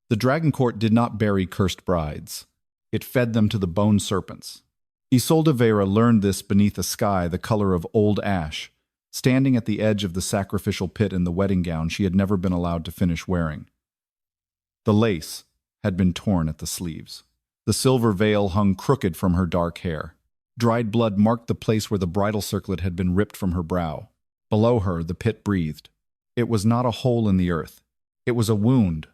The dragon court did not bury cursed brides. It fed them to the bone serpents. Isolde Veyra learned this beneath a sky the color of old ash, standing at the edge of the sacrificial pit in the wedding gown she had never been allowed to finish wearing. The lace had been torn at the sleeves. The silver veil hung crooked from her dark hair. Dried blood marked the place where the bridal circlet had been ripped from her brow. Below her, the pit breathed. It was not a hole in the earth. It was a wound,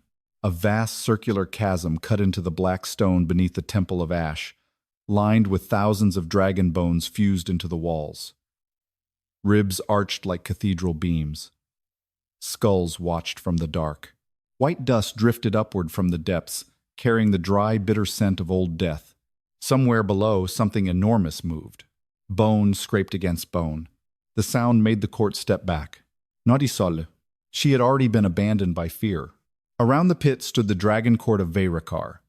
a vast circular chasm cut into the black stone beneath the temple of ash, lined with thousands of dragon bones fused into the walls. Ribs arched like cathedral beams. Skulls watched from the dark. White dust drifted upward from the depths, carrying the dry, bitter scent of old death. Somewhere below, something enormous moved. Bone scraped against bone. The sound made the court step back. Not Isolde. She had already been abandoned by fear. Around the pit stood the dragon court of Veyrakar.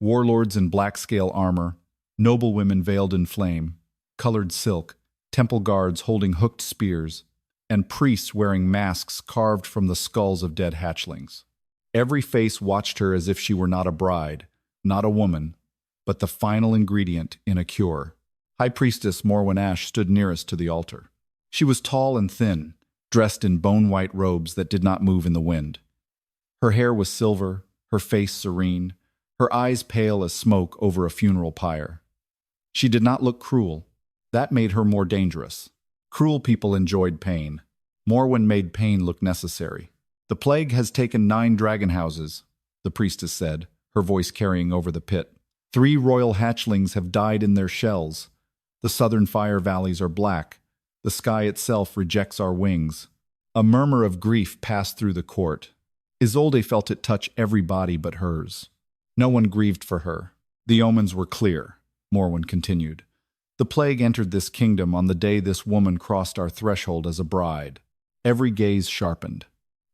Warlords in black-scale armor, noblewomen veiled in flame, colored silk, temple guards holding hooked spears, and priests wearing masks carved from the skulls of dead hatchlings. Every face watched her as if she were not a bride, not a woman, but the final ingredient in a cure. High Priestess Morwen Ash stood nearest to the altar. She was tall and thin, dressed in bone-white robes that did not move in the wind. Her hair was silver, her face serene, her eyes pale as smoke over a funeral pyre. She did not look cruel. That made her more dangerous. Cruel people enjoyed pain. Morwen made pain look necessary. "The plague has taken 9 dragon houses," the priestess said, her voice carrying over the pit. 3 royal hatchlings have died in their shells. The southern fire valleys are black. The sky itself rejects our wings. A murmur of grief passed through the court. Isolde felt it touch every body but hers. No one grieved for her. The omens were clear, Morwen continued. The plague entered this kingdom on the day this woman crossed our threshold as a bride. Every gaze sharpened.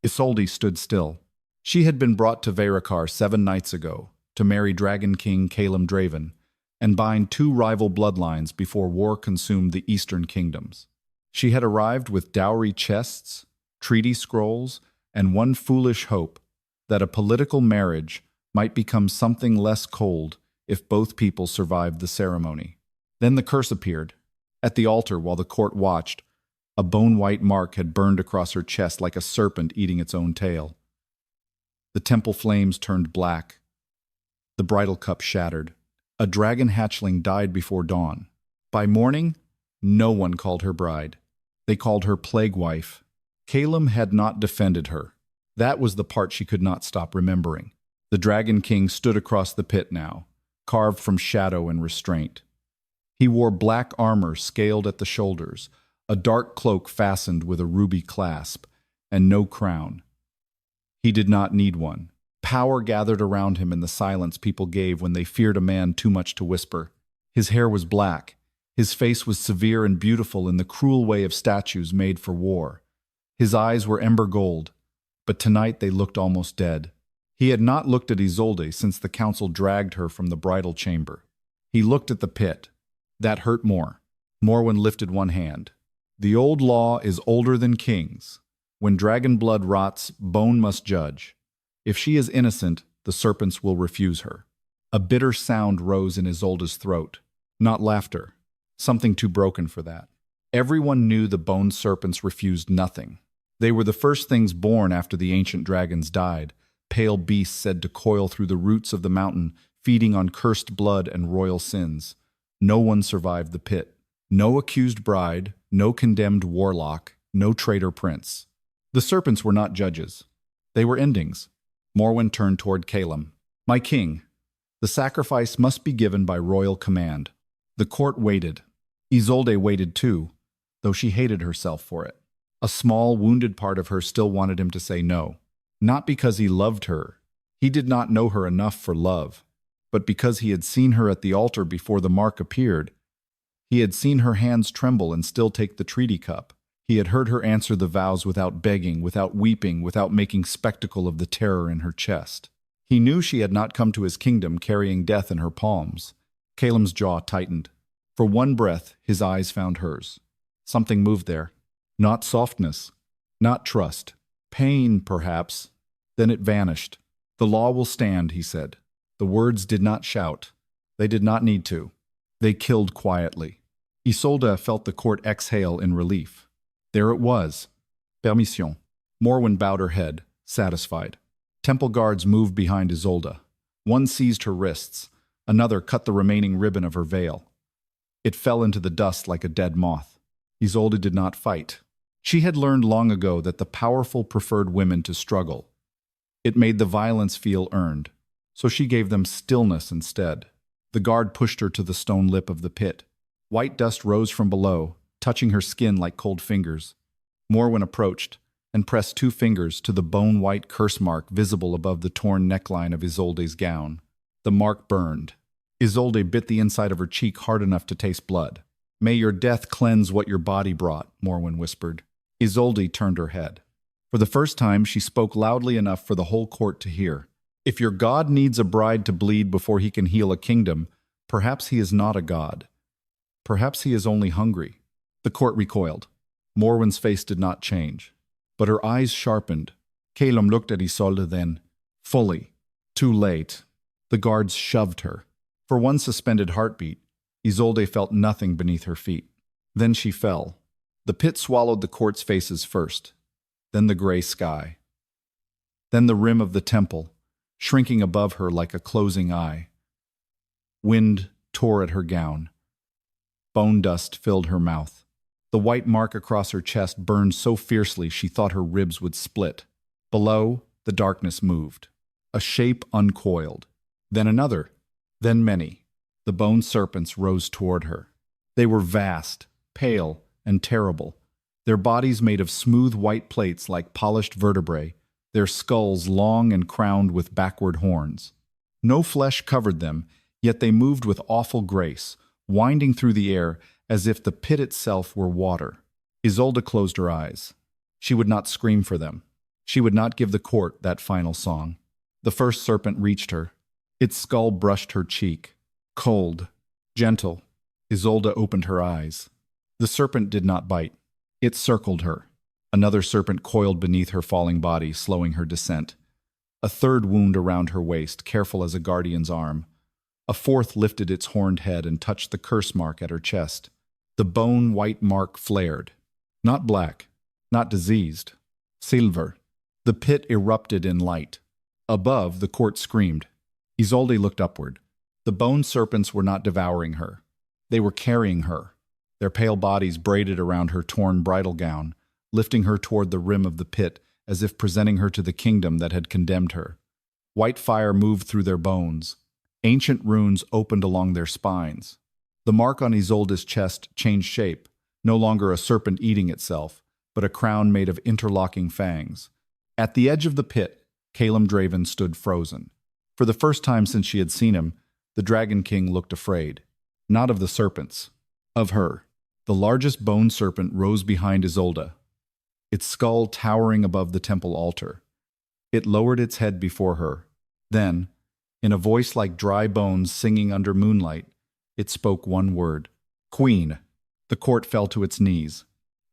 Isolde stood still. She had been brought to Veyrakar 7 nights ago to marry Dragon King Caelum Draven and bind 2 rival bloodlines before war consumed the eastern kingdoms. She had arrived with dowry chests, treaty scrolls, and one foolish hope that a political marriage might become something less cold if both people survived the ceremony. Then the curse appeared. At the altar, while the court watched, a bone-white mark had burned across her chest like a serpent eating its own tail. The temple flames turned black. The bridal cup shattered. A dragon hatchling died before dawn. By morning, no one called her bride. They called her plague wife. Caelum had not defended her. That was the part she could not stop remembering. The Dragon King stood across the pit now, carved from shadow and restraint. He wore black armor scaled at the shoulders, a dark cloak fastened with a ruby clasp, and no crown. He did not need one. Power gathered around him in the silence people gave when they feared a man too much to whisper. His hair was black. His face was severe and beautiful in the cruel way of statues made for war. His eyes were ember gold, but tonight they looked almost dead. He had not looked at Isolde since the council dragged her from the bridal chamber. He looked at the pit. That hurt more. Morwen lifted one hand. "The old law is older than kings. When dragon blood rots, bone must judge. If she is innocent, the serpents will refuse her." A bitter sound rose in Isolde's throat. Not laughter. Something too broken for that. Everyone knew the bone serpents refused nothing. They were the first things born after the ancient dragons died, pale beasts said to coil through the roots of the mountain, feeding on cursed blood and royal sins. No one survived the pit. No accused bride, no condemned warlock, no traitor prince. The serpents were not judges. They were endings. Morwen turned toward Caelum. "My king, the sacrifice must be given by royal command." The court waited. Isolde waited too, though she hated herself for it. A small, wounded part of her still wanted him to say no. Not because he loved her. He did not know her enough for love, but because he had seen her at the altar before the mark appeared. He had seen her hands tremble and still take the treaty cup. He had heard her answer the vows without begging, without weeping, without making spectacle of the terror in her chest. He knew she had not come to his kingdom carrying death in her palms. Caelum's jaw tightened. For one breath, his eyes found hers. Something moved there. Not softness, not trust. Pain, perhaps. Then it vanished. The law will stand, he said. The words did not shout. They did not need to. They killed quietly. Isolde felt the court exhale in relief. There it was. Permission. Morwen bowed her head, satisfied. Temple guards moved behind Isolde. One seized her wrists. Another cut the remaining ribbon of her veil. It fell into the dust like a dead moth. Isolde did not fight. She had learned long ago that the powerful preferred women to struggle. It made the violence feel earned, so she gave them stillness instead. The guard pushed her to the stone lip of the pit. White dust rose from below, touching her skin like cold fingers. Morwen approached and pressed 2 fingers to the bone-white curse mark visible above the torn neckline of Isolde's gown. The mark burned. Isolde bit the inside of her cheek hard enough to taste blood. "May your death cleanse what your body brought," Morwen whispered. Isolde turned her head. For the first time, she spoke loudly enough for the whole court to hear. "If your god needs a bride to bleed before he can heal a kingdom, perhaps he is not a god. Perhaps he is only hungry." The court recoiled. Morwen's face did not change, but her eyes sharpened. Caelum looked at Isolde then, fully. Too late. The guards shoved her. For one suspended heartbeat, Isolde felt nothing beneath her feet. Then she fell. The pit swallowed the court's faces first, then the gray sky. Then the rim of the temple, shrinking above her like a closing eye. Wind tore at her gown. Bone dust filled her mouth. The white mark across her chest burned so fiercely she thought her ribs would split. Below, the darkness moved. A shape uncoiled. Then another. Then many. The bone serpents rose toward her. They were vast, pale, and terrible. Their bodies made of smooth white plates like polished vertebrae, their skulls long and crowned with backward horns. No flesh covered them, yet they moved with awful grace, winding through the air as if the pit itself were water. Isolde closed her eyes. She would not scream for them. She would not give the court that final song. The first serpent reached her. Its skull brushed her cheek. Cold, gentle. Isolde opened her eyes. The serpent did not bite. It circled her. Another serpent coiled beneath her falling body, slowing her descent. A third wound around her waist, careful as a guardian's arm. A fourth lifted its horned head and touched the curse mark at her chest. The bone-white mark flared. Not black, not diseased. Silver. The pit erupted in light. Above, the court screamed. Isolde looked upward. The bone serpents were not devouring her. They were carrying her, their pale bodies braided around her torn bridal gown, lifting her toward the rim of the pit as if presenting her to the kingdom that had condemned her. White fire moved through their bones. Ancient runes opened along their spines. The mark on Isolde's chest changed shape, no longer a serpent eating itself, but a crown made of interlocking fangs. At the edge of the pit, Caelum Draven stood frozen. For the first time since she had seen him, the Dragon King looked afraid. Not of the serpents. Of her. The largest bone serpent rose behind Isolde, its skull towering above the temple altar. It lowered its head before her. Then, in a voice like dry bones singing under moonlight, it spoke one word. "Queen." The court fell to its knees.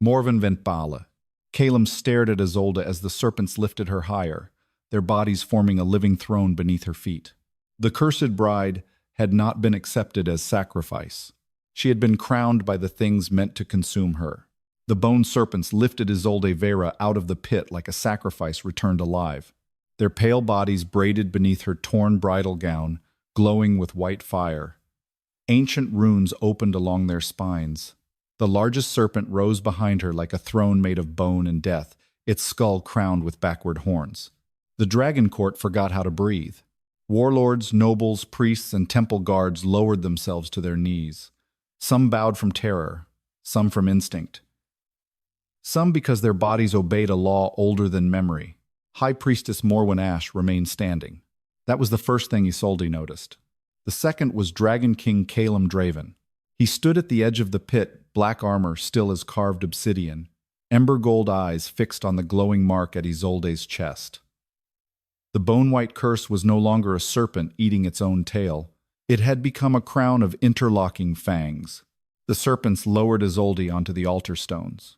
Morwen went bale. Caelum stared at Isolde as the serpents lifted her higher, their bodies forming a living throne beneath her feet. The cursed bride had not been accepted as sacrifice. She had been crowned by the things meant to consume her. The bone serpents lifted Isolde Veyra out of the pit like a sacrifice returned alive. Their pale bodies braided beneath her torn bridal gown, glowing with white fire. Ancient runes opened along their spines. The largest serpent rose behind her like a throne made of bone and death, its skull crowned with backward horns. The dragon court forgot how to breathe. Warlords, nobles, priests, and temple guards lowered themselves to their knees. Some bowed from terror, some from instinct. Some because their bodies obeyed a law older than memory. High Priestess Morwen Ash remained standing. That was the first thing Isolde noticed. The second was Dragon King Caelum Draven. He stood at the edge of the pit, black armor still as carved obsidian, ember gold eyes fixed on the glowing mark at Isolde's chest. The bone-white curse was no longer a serpent eating its own tail. It had become a crown of interlocking fangs. The serpents lowered Isolde onto the altar stones.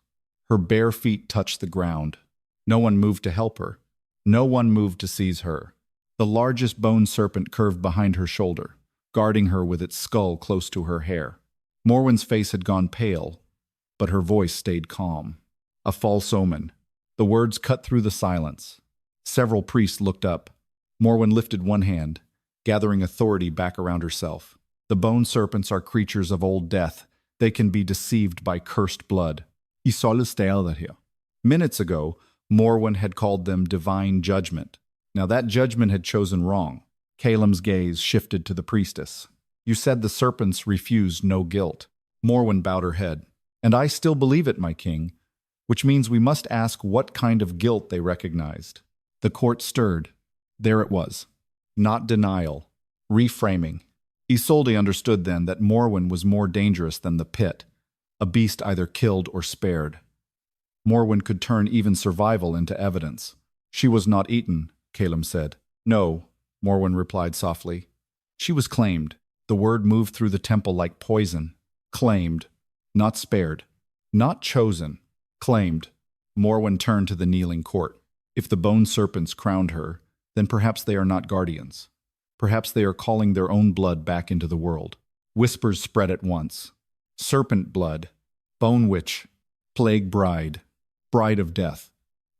Her bare feet touched the ground. No one moved to help her. No one moved to seize her. The largest bone serpent curved behind her shoulder, guarding her with its skull close to her hair. Morwen's face had gone pale, but her voice stayed calm. A false omen. The words cut through the silence. Several priests looked up. Morwen lifted one hand, gathering authority back around herself. The bone serpents are creatures of old death. They can be deceived by cursed blood. Isolde Veyra. Minutes ago, Morwen had called them divine judgment. Now that judgment had chosen wrong. Caelum's gaze shifted to the priestess. You said the serpents refused no guilt. Morwen bowed her head. And I still believe it, my king, which means we must ask what kind of guilt they recognized. The court stirred. There it was. Not denial. Reframing. Isolde understood then that Morwen was more dangerous than the pit, a beast either killed or spared. Morwen could turn even survival into evidence. She was not eaten, Caelum said. No, Morwen replied softly. She was claimed. The word moved through the temple like poison. Claimed. Not spared. Not chosen. Claimed. Morwen turned to the kneeling court. If the bone serpents crowned her, then perhaps they are not guardians. Perhaps they are calling their own blood back into the world. Whispers spread at once. Serpent blood. Bone witch. Plague bride. Bride of death.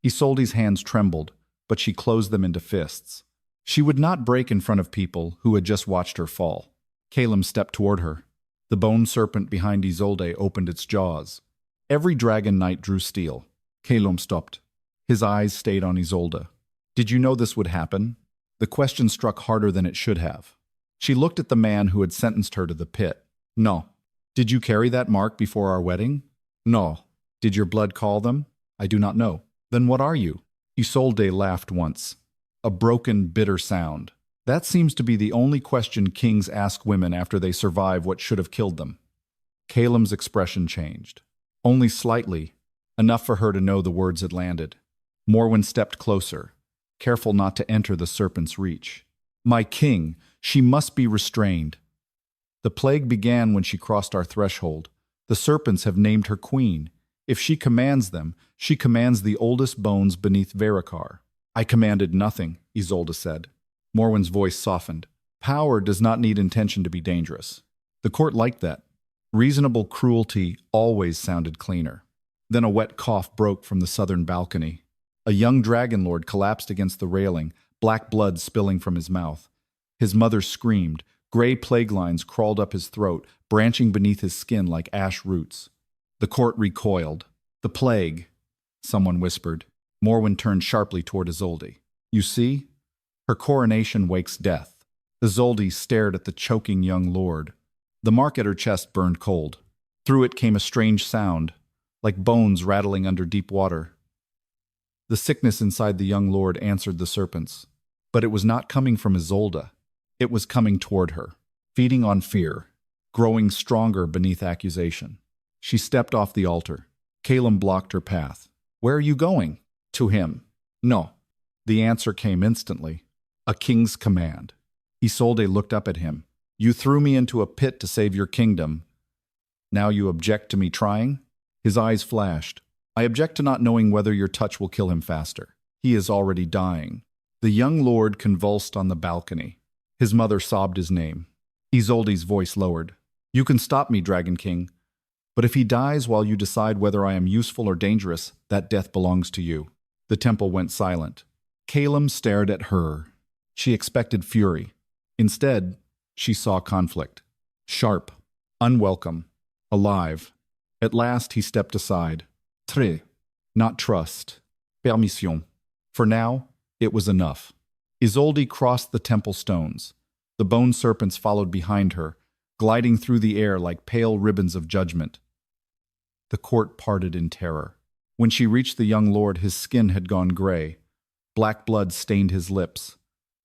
Isolde's hands trembled, but she closed them into fists. She would not break in front of people who had just watched her fall. Caelum stepped toward her. The bone serpent behind Isolde opened its jaws. Every dragon knight drew steel. Caelum stopped. His eyes stayed on Isolde. Did you know this would happen? The question struck harder than it should have. She looked at the man who had sentenced her to the pit. No. Did you carry that mark before our wedding? No. Did your blood call them? I do not know. Then what are you? Isolde laughed once. A broken, bitter sound. That seems to be the only question kings ask women after they survive what should have killed them. Caelum's expression changed. Only slightly, enough for her to know the words had landed. Morwen stepped closer, careful not to enter the serpent's reach. My king, she must be restrained. The plague began when she crossed our threshold. The serpents have named her queen. If she commands them, she commands the oldest bones beneath Veyrakar. I commanded nothing, Isolde said. Morwen's voice softened. Power does not need intention to be dangerous. The court liked that. Reasonable cruelty always sounded cleaner. Then a wet cough broke from the southern balcony. A young dragon lord collapsed against the railing, black blood spilling from his mouth. His mother screamed. Gray plague lines crawled up his throat, branching beneath his skin like ash roots. The court recoiled. The plague, someone whispered. Morwen turned sharply toward Isolde. You see? Her coronation wakes death. Isolde stared at the choking young lord. The mark at her chest burned cold. Through it came a strange sound, like bones rattling under deep water. The sickness inside the young lord answered the serpents. But it was not coming from Isolde. It was coming toward her, feeding on fear, growing stronger beneath accusation. She stepped off the altar. Caelum blocked her path. Where are you going? To him. No. The answer came instantly. A king's command. Isolde looked up at him. You threw me into a pit to save your kingdom. Now you object to me trying? His eyes flashed. I object to not knowing whether your touch will kill him faster. He is already dying. The young lord convulsed on the balcony. His mother sobbed his name. Isolde's voice lowered. You can stop me, Dragon King. But if he dies while you decide whether I am useful or dangerous, that death belongs to you. The temple went silent. Caelum stared at her. She expected fury. Instead, she saw conflict. Sharp, unwelcome, alive. At last he stepped aside. Très. Not trust. Permission. For now, it was enough. Isolde crossed the temple stones. The bone serpents followed behind her, gliding through the air like pale ribbons of judgment. The court parted in terror. When she reached the young lord, his skin had gone gray. Black blood stained his lips.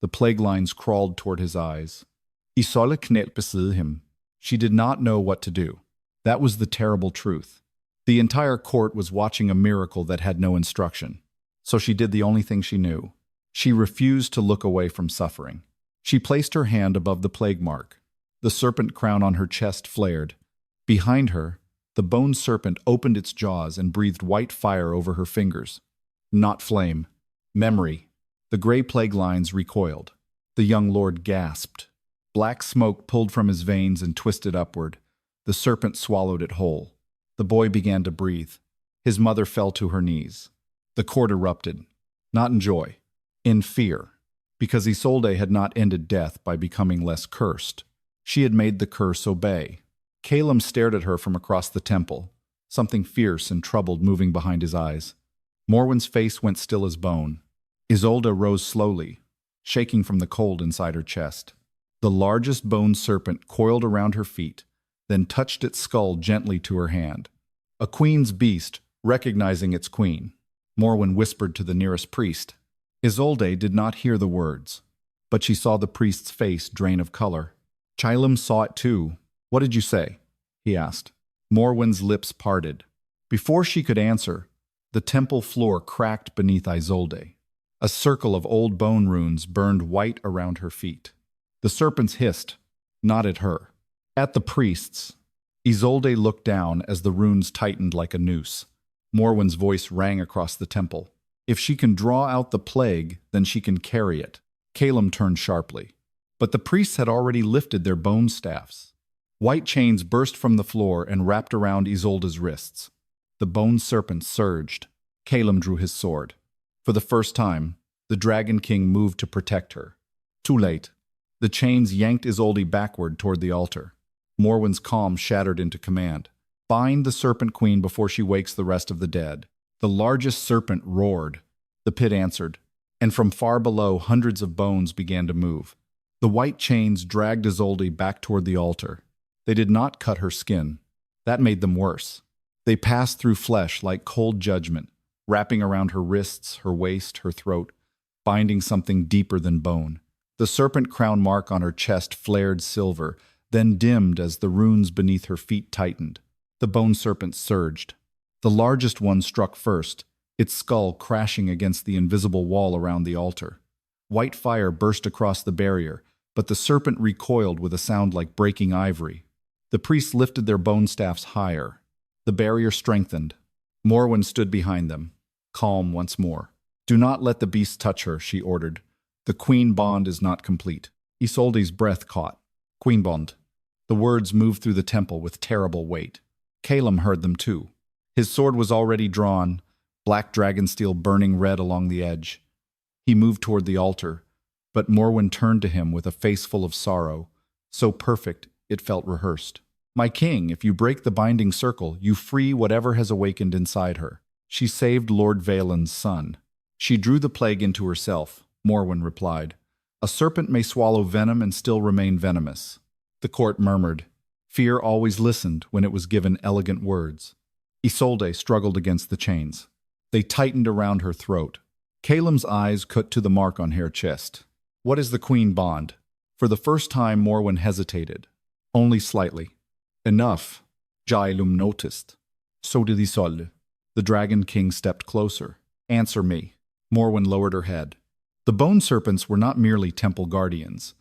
The plague lines crawled toward his eyes. Isolde knelt beside him. She did not know what to do. That was the terrible truth. The entire court was watching a miracle that had no instruction. So she did the only thing she knew. She refused to look away from suffering. She placed her hand above the plague mark. The serpent crown on her chest flared. Behind her, the bone serpent opened its jaws and breathed white fire over her fingers. Not flame. Memory. The gray plague lines recoiled. The young lord gasped. Black smoke pulled from his veins and twisted upward. The serpent swallowed it whole. The boy began to breathe. His mother fell to her knees. The court erupted, not in joy, in fear, because Isolde had not ended death by becoming less cursed. She had made the curse obey. Caelum stared at her from across the temple, something fierce and troubled moving behind his eyes. Morwen's face went still as bone. Isolde rose slowly, shaking from the cold inside her chest. The largest bone serpent coiled around her feet, then touched its skull gently to her hand. A queen's beast, recognizing its queen. Morwen whispered to the nearest priest. Isolde did not hear the words, but she saw the priest's face drain of color. Caelum saw it too. "What did you say?" he asked. Morwen's lips parted. Before she could answer, the temple floor cracked beneath Isolde. A circle of old bone runes burned white around her feet. The serpents hissed, not at her, at the priests. Isolde looked down as the runes tightened like a noose. Morwen's voice rang across the temple. "If she can draw out the plague, then she can carry it." Caelum turned sharply. But the priests had already lifted their bone staffs. White chains burst from the floor and wrapped around Isolde's wrists. The bone serpent surged. Caelum drew his sword. For the first time, the Dragon King moved to protect her. Too late. The chains yanked Isolde backward toward the altar. Morwen's calm shattered into command. "Bind the Serpent Queen before she wakes the rest of the dead." The largest serpent roared. The pit answered, and from far below hundreds of bones began to move. The white chains dragged Isolde back toward the altar. They did not cut her skin. That made them worse. They passed through flesh like cold judgment, wrapping around her wrists, her waist, her throat, binding something deeper than bone. The serpent crown mark on her chest flared silver, then dimmed as the runes beneath her feet tightened. The bone serpent surged. The largest one struck first, its skull crashing against the invisible wall around the altar. White fire burst across the barrier, but the serpent recoiled with a sound like breaking ivory. The priests lifted their bone staffs higher. The barrier strengthened. Morwen stood behind them, calm once more. "Do not let the beast touch her," she ordered. "The queen bond is not complete." Isolde's breath caught. "Queen bond." The words moved through the temple with terrible weight. Caelum heard them too. His sword was already drawn, black dragon steel burning red along the edge. He moved toward the altar, but Morwen turned to him with a face full of sorrow, so perfect it felt rehearsed. "My king, if you break the binding circle, you free whatever has awakened inside her." She saved Lord Valen's son. "She drew the plague into herself," Morwen replied. "A serpent may swallow venom and still remain venomous." The court murmured. Fear always listened when it was given elegant words. Isolde struggled against the chains. They tightened around her throat. Caelum's eyes cut to the mark on her chest. "What is the queen bond?" For the first time Morwen hesitated. Only slightly. "Enough," Caelum noticed. So did Isolde. The Dragon King stepped closer. "Answer me." Morwen lowered her head. The bone serpents were not merely temple guardians.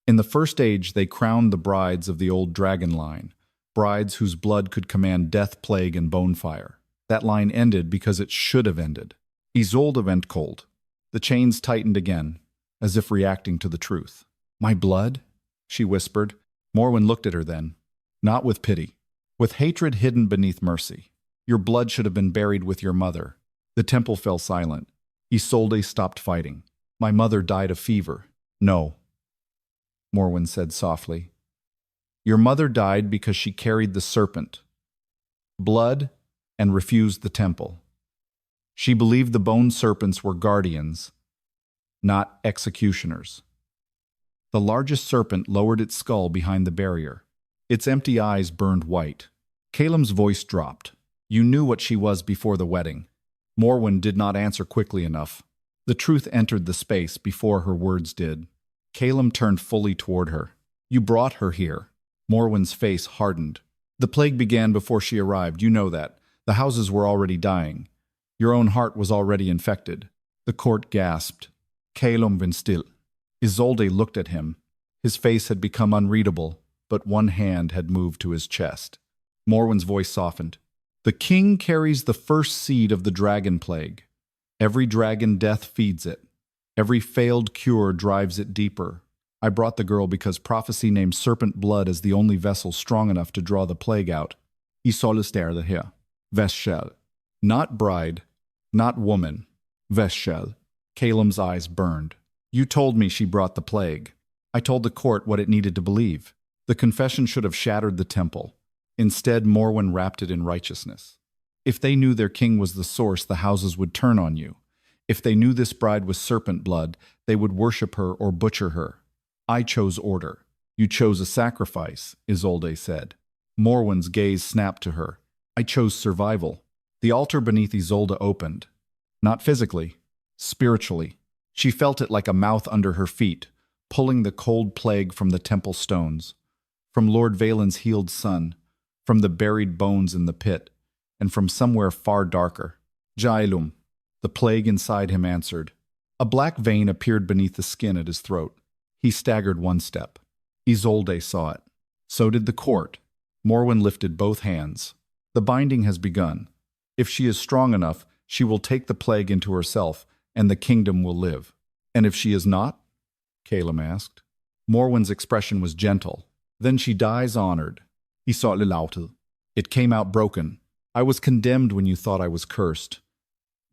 In the first age they crowned the brides of the old dragon line, brides whose blood could command death, plague, and bone fire. That line ended because it should have ended. Isolde went cold. The chains tightened again, as if reacting to the truth. "My blood?" she whispered. Morwen looked at her then, not with pity, with hatred hidden beneath mercy. "Your blood should have been buried with your mother." The temple fell silent. Isolde stopped fighting. "My mother died of fever." "No," Morwen said softly. "Your mother died because she carried the serpent, blood, and refused the temple. She believed the bone serpents were guardians, not executioners." The largest serpent lowered its skull behind the barrier. Its empty eyes burned white. Caelum's voice dropped. "You knew what she was before the wedding." Morwen did not answer quickly enough. The truth entered the space before her words did. Caelum turned fully toward her. "You brought her here." Morwen's face hardened. "The plague began before she arrived, you know that. The houses were already dying. Your own heart was already infected." The court gasped. Caelum went still. Isolde looked at him. His face had become unreadable, but one hand had moved to his chest. Morwen's voice softened. "The king carries the first seed of the dragon plague. Every dragon death feeds it. Every failed cure drives it deeper. I brought the girl because prophecy named serpent blood as the only vessel strong enough to draw the plague out. Isolde Veyra. Veshel. Not bride, not woman. Veshel. Caelum's eyes burned. You told me she brought the plague. I told the court what it needed to believe. The confession should have shattered the temple. Instead, Morwen wrapped it in righteousness. If they knew their king was the source, the houses would turn on you. If they knew this bride was serpent blood, they would worship her or butcher her. I chose order. You chose a sacrifice, Isolde said. Morwen's gaze snapped to her. I chose survival. The altar beneath Isolde opened. Not physically, spiritually. She felt it like a mouth under her feet, pulling the cold plague from the temple stones, from Lord Valen's healed son, from the buried bones in the pit, and from somewhere far darker. Caelum. The plague inside him answered. A black vein appeared beneath the skin at his throat. He staggered one step. Isolde saw it. So did the court. Morwen lifted both hands. The binding has begun. If she is strong enough, she will take the plague into herself, and the kingdom will live. And if she is not? Caelum asked. Morwen's expression was gentle. Then she dies honored. Isolde Veyra. It came out broken. I was condemned when you thought I was cursed.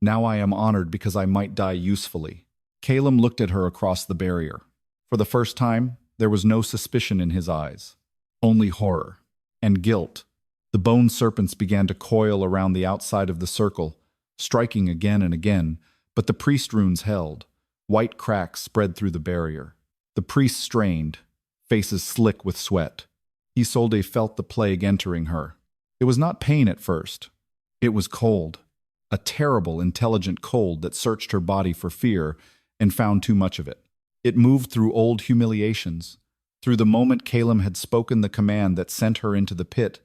Now I am honored because I might die usefully. Caelum looked at her across the barrier. For the first time, there was no suspicion in his eyes. Only horror. And guilt. The bone serpents began to coil around the outside of the circle, striking again and again, but the priest runes held. White cracks spread through the barrier. The priests strained, faces slick with sweat. Isolde felt the plague entering her. It was not pain at first. It was cold. A terrible, intelligent cold that searched her body for fear and found too much of it. It moved through old humiliations, through the moment Caelum had spoken the command that sent her into the pit,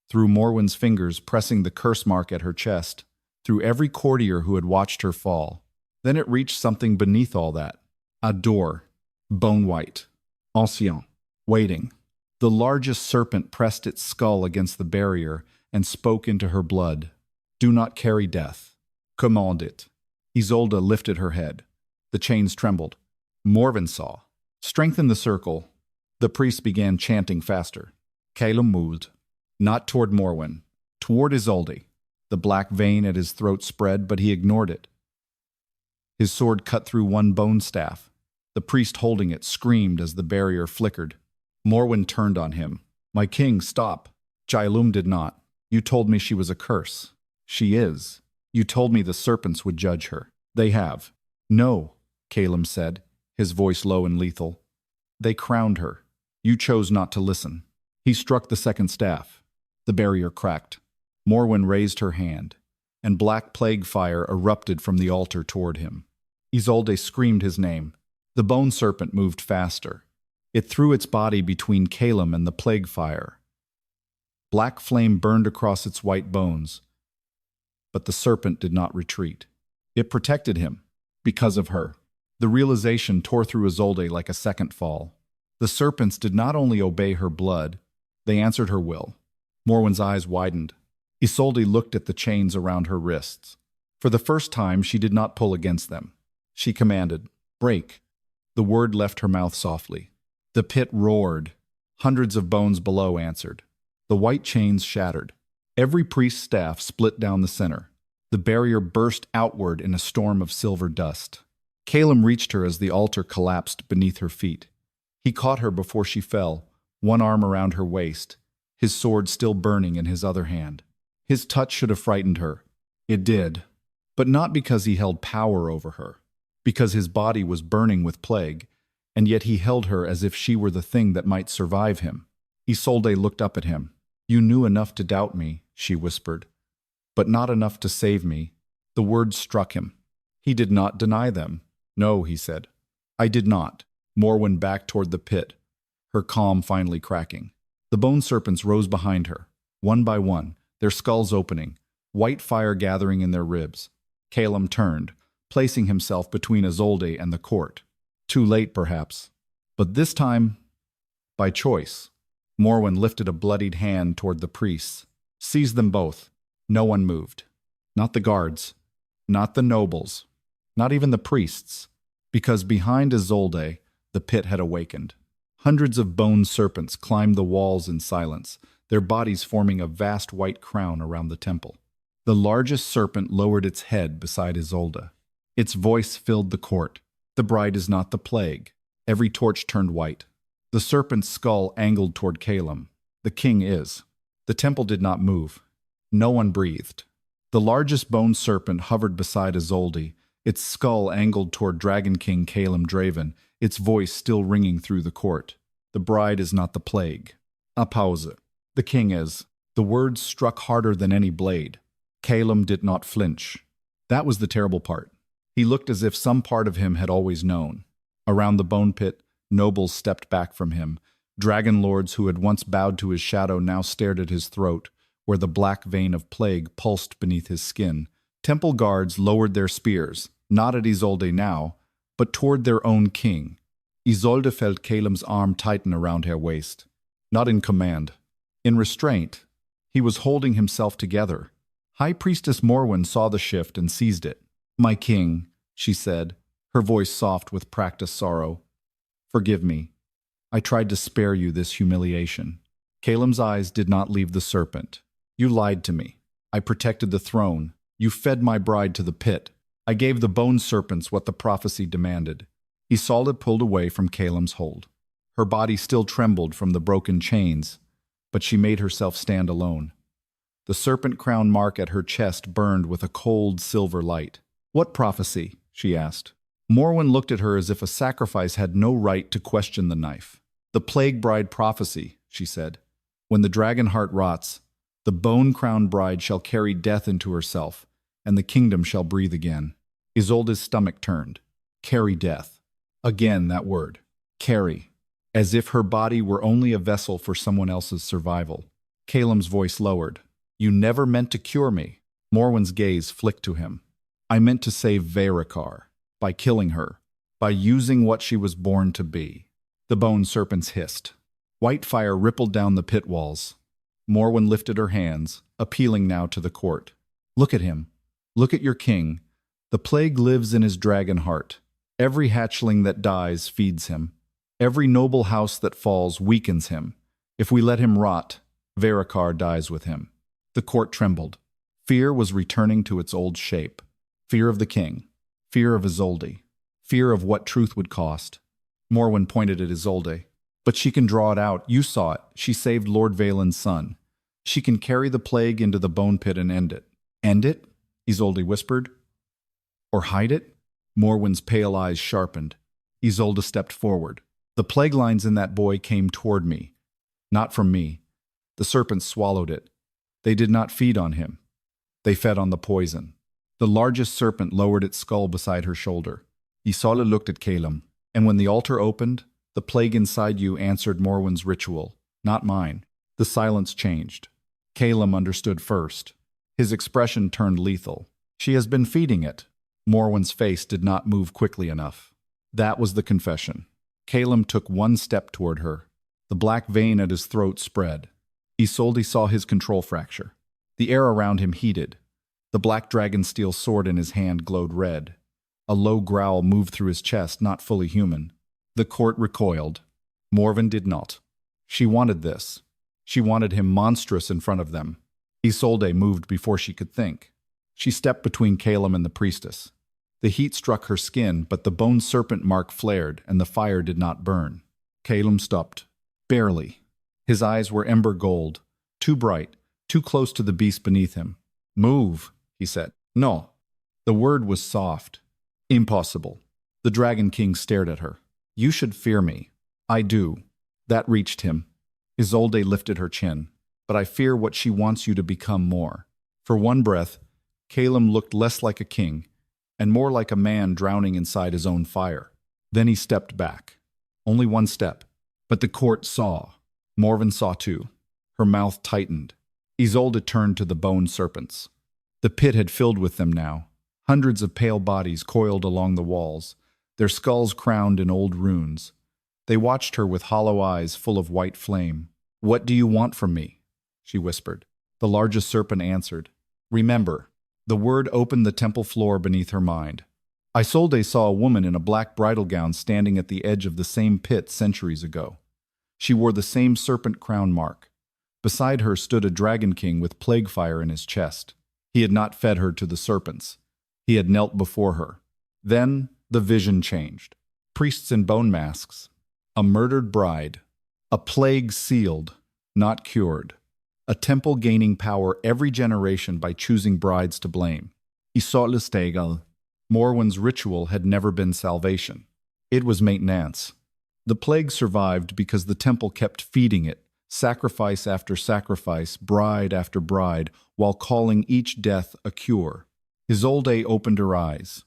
through Morwen's fingers pressing the curse mark at her chest, through every courtier who had watched her fall. Then it reached something beneath all that. A door, bone-white, ancien, waiting. The largest serpent pressed its skull against the barrier and spoke into her blood. Do not carry death. Command it. Isolde lifted her head. The chains trembled. Morwen saw. Strengthen the circle. The priest began chanting faster. Caelum moved. Not toward Morwen. Toward Isolde. The black vein at his throat spread, but he ignored it. His sword cut through one bone staff. The priest holding it screamed as the barrier flickered. Morwen turned on him. My king, stop. Caelum did not. You told me she was a curse. She is. You told me the serpents would judge her. They have. No, Caelum said, his voice low and lethal. They crowned her. You chose not to listen. He struck the second staff. The barrier cracked. Morwen raised her hand, and black plague fire erupted from the altar toward him. Isolde screamed his name. The bone serpent moved faster. It threw its body between Caelum and the plague fire. Black flame burned across its white bones, but the serpent did not retreat. It protected him, because of her. The realization tore through Isolde like a second fall. The serpents did not only obey her blood, they answered her will. Morwen's eyes widened. Isolde looked at the chains around her wrists. For the first time, she did not pull against them. She commanded, break. The word left her mouth softly. The pit roared. Hundreds of bones below answered. The white chains shattered. Every priest's staff split down the center. The barrier burst outward in a storm of silver dust. Caelum reached her as the altar collapsed beneath her feet. He caught her before she fell, one arm around her waist, his sword still burning in his other hand. His touch should have frightened her. It did. But not because he held power over her. Because his body was burning with plague, and yet he held her as if she were the thing that might survive him. Isolde looked up at him. You knew enough to doubt me, she whispered, but not enough to save me. The words struck him. He did not deny them. No, he said. I did not. Morwen backed toward the pit, her calm finally cracking. The bone serpents rose behind her, one by one, their skulls opening, white fire gathering in their ribs. Caelum turned, placing himself between Isolde and the court. Too late, perhaps. But this time, by choice. Morwen lifted a bloodied hand toward the priests, seized them both. No one moved. Not the guards, not the nobles, not even the priests, because behind Isolde, the pit had awakened. Hundreds of bone serpents climbed the walls in silence, their bodies forming a vast white crown around the temple. The largest serpent lowered its head beside Isolde. Its voice filled the court. The bride is not the plague. Every torch turned white. The serpent's skull angled toward Caelum. The king is. The temple did not move. No one breathed. The largest bone serpent hovered beside Isolde, its skull angled toward Dragon King Caelum Draven, its voice still ringing through the court. The bride is not the plague. A pause. The king is. The words struck harder than any blade. Caelum did not flinch. That was the terrible part. He looked as if some part of him had always known. Around the bone pit, nobles stepped back from him. Dragon lords who had once bowed to his shadow now stared at his throat, where the black vein of plague pulsed beneath his skin. Temple guards lowered their spears, not at Isolde now, but toward their own king. Isolde felt Caelum's arm tighten around her waist. Not in command. In restraint. He was holding himself together. High Priestess Morwen saw the shift and seized it. "My king," she said, her voice soft with practiced sorrow. "Forgive me. I tried to spare you this humiliation." Caelum's eyes did not leave the serpent. "You lied to me. I protected the throne. You fed my bride to the pit. I gave the bone serpents what the prophecy demanded." Isolde pulled away from Caelum's hold. Her body still trembled from the broken chains, but she made herself stand alone. The serpent crown mark at her chest burned with a cold silver light. "What prophecy?" she asked. Morwen looked at her as if a sacrifice had no right to question the knife. "The plague bride prophecy," she said. "When the dragon heart rots, the bone-crowned bride shall carry death into herself, and the kingdom shall breathe again." Isolde's stomach turned. Carry death. Again that word. Carry. As if her body were only a vessel for someone else's survival. Caelum's voice lowered. "You never meant to cure me." Morwen's gaze flicked to him. "I meant to save Veyrakar. By killing her. By using what she was born to be." The bone serpents hissed. White fire rippled down the pit walls. Morwen lifted her hands, appealing now to the court. "Look at him. Look at your king. The plague lives in his dragon heart. Every hatchling that dies feeds him. Every noble house that falls weakens him. If we let him rot, Veyrakar dies with him." The court trembled. Fear was returning to its old shape. Fear of the king. Fear of Isolde. Fear of what truth would cost. Morwen pointed at Isolde. "But she can draw it out. You saw it. She saved Lord Valen's son. She can carry the plague into the bone pit and end it." "End it?" Isolde whispered. "Or hide it?" Morwen's pale eyes sharpened. Isolde stepped forward. "The plague lines in that boy came toward me. Not from me. The serpents swallowed it. They did not feed on him. They fed on the poison." The largest serpent lowered its skull beside her shoulder. Isolde looked at Caelum, and when the altar opened, the plague inside you answered Morwen's ritual, not mine. The silence changed. Caelum understood first. His expression turned lethal. "She has been feeding it." Morwen's face did not move quickly enough. That was the confession. Caelum took one step toward her. The black vein at his throat spread. Isolde saw his control fracture. The air around him heated. The black dragon steel sword in his hand glowed red. A low growl moved through his chest, not fully human. The court recoiled. Morwen did not. She wanted this. She wanted him monstrous in front of them. Isolde moved before she could think. She stepped between Caelum and the priestess. The heat struck her skin, but the bone serpent mark flared, and the fire did not burn. Caelum stopped. Barely. His eyes were ember gold, too bright, too close to the beast beneath him. "Move," he said. "No." The word was soft. "Impossible." The Dragon King stared at her. "You should fear me." "I do." That reached him. Isolde lifted her chin. "But I fear what she wants you to become more." For one breath, Caelum looked less like a king, and more like a man drowning inside his own fire. Then he stepped back. Only one step. But the court saw. Morwen saw too. Her mouth tightened. Isolde turned to the bone serpents. The pit had filled with them now. Hundreds of pale bodies coiled along the walls, their skulls crowned in old runes. They watched her with hollow eyes full of white flame. "What do you want from me?" she whispered. The largest serpent answered. "Remember." The word opened the temple floor beneath her mind. Isolde saw a woman in a black bridal gown standing at the edge of the same pit centuries ago. She wore the same serpent crown mark. Beside her stood a dragon king with plague fire in his chest. He had not fed her to the serpents. He had knelt before her. Then the vision changed. Priests in bone masks. A murdered bride. A plague sealed, not cured. A temple gaining power every generation by choosing brides to blame. Isolde Veyra. Morwen's ritual had never been salvation. It was maintenance. The plague survived because the temple kept feeding it, sacrifice after sacrifice, bride after bride, while calling each death a cure. Isolde opened her eyes.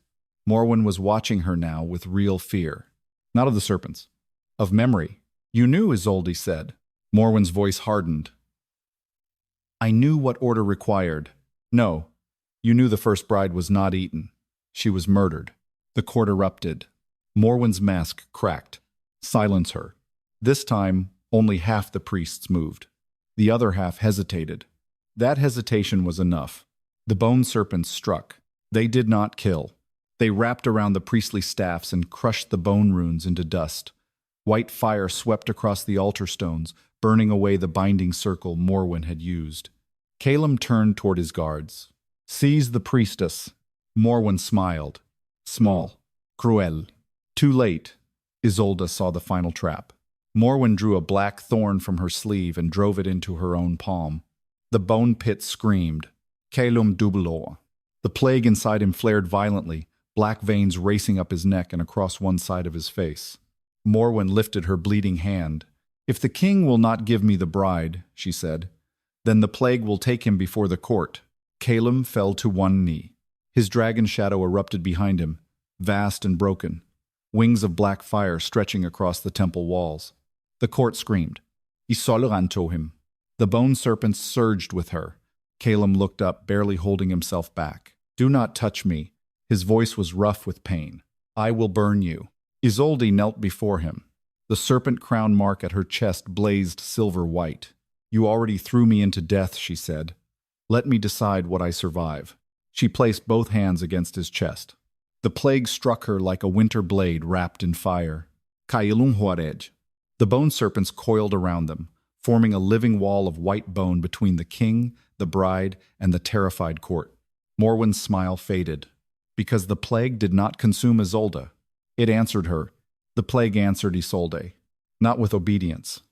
Morwen was watching her now with real fear. Not of the serpents. Of memory. You knew, Isolde said. Morwen's voice hardened. I knew what order required. No, you knew the first bride was not eaten. She was murdered. The court erupted. Morwen's mask cracked. Silence her. This time, only half the priests moved. The other half hesitated. That hesitation was enough. The bone serpents struck. They did not kill. They wrapped around the priestly staffs and crushed the bone runes into dust. White fire swept across the altar stones, burning away the binding circle Morwen had used. Caelum turned toward his guards. Seize the priestess. Morwen smiled. Small. Cruel. Too late. Isolde saw the final trap. Morwen drew a black thorn from her sleeve and drove it into her own palm. The bone pit screamed. Caelum Draven. The plague inside him flared violently, black veins racing up his neck and across one side of his face. Morwen lifted her bleeding hand. If the king will not give me the bride, she said, then the plague will take him before the court. Caelum fell to one knee. His dragon shadow erupted behind him, vast and broken, wings of black fire stretching across the temple walls. The court screamed. Isolde ran to him. The bone serpents surged with her. Caelum looked up, barely holding himself back. Do not touch me. His voice was rough with pain. I will burn you. Isolde knelt before him. The serpent crown mark at her chest blazed silver white. You already threw me into death, she said. Let me decide what I survive. She placed both hands against his chest. The plague struck her like a winter blade wrapped in fire. Caelum Draven. The bone serpents coiled around them, forming a living wall of white bone between the king, the bride, and the terrified court. Morwen's smile faded. Because the plague did not consume Isolde. It answered her. The plague answered Isolde. Not with obedience.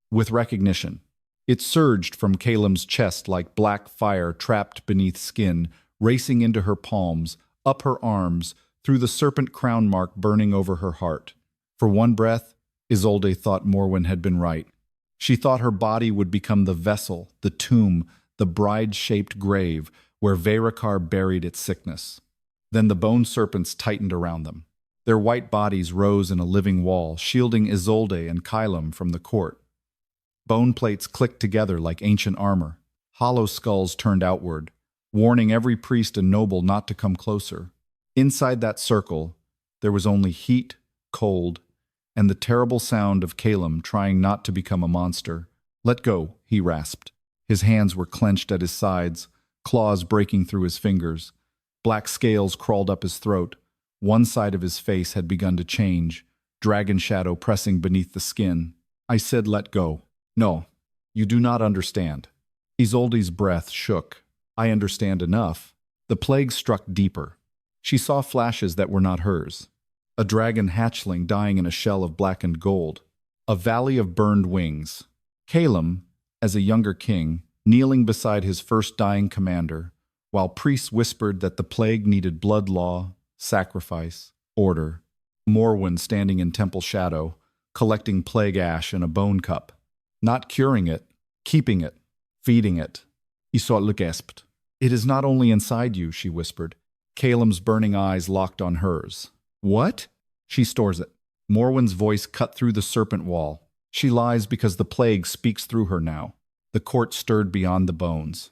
With recognition. It surged from Caelum's chest like black fire trapped beneath skin, racing into her palms, up her arms, through the serpent crown mark burning over her heart. For one breath, Isolde thought Morwen had been right. She thought her body would become the vessel, the tomb, the bride-shaped grave where Veyrakar buried its sickness. Then the bone serpents tightened around them. Their white bodies rose in a living wall, shielding Isolde and Caelum from the court. Bone plates clicked together like ancient armor. Hollow skulls turned outward, warning every priest and noble not to come closer. Inside that circle, there was only heat, cold, and the terrible sound of Caelum trying not to become a monster. Let go, he rasped. His hands were clenched at his sides, claws breaking through his fingers. Black scales crawled up his throat. One side of his face had begun to change, dragon shadow pressing beneath the skin. I said let go. No, you do not understand. Isolde's breath shook. I understand enough. The plague struck deeper. She saw flashes that were not hers. A dragon hatchling dying in a shell of blackened gold. A valley of burned wings. Caelum, as a younger king, kneeling beside his first dying commander, while priests whispered that the plague needed blood law, sacrifice, order. Morwen standing in temple shadow, collecting plague ash in a bone cup. Not curing it, keeping it, feeding it. Isolde gasped. It is not only inside you, she whispered. Caelum's burning eyes locked on hers. What? She stores it. Morwen's voice cut through the serpent wall. She lies because the plague speaks through her now. The court stirred beyond the bones.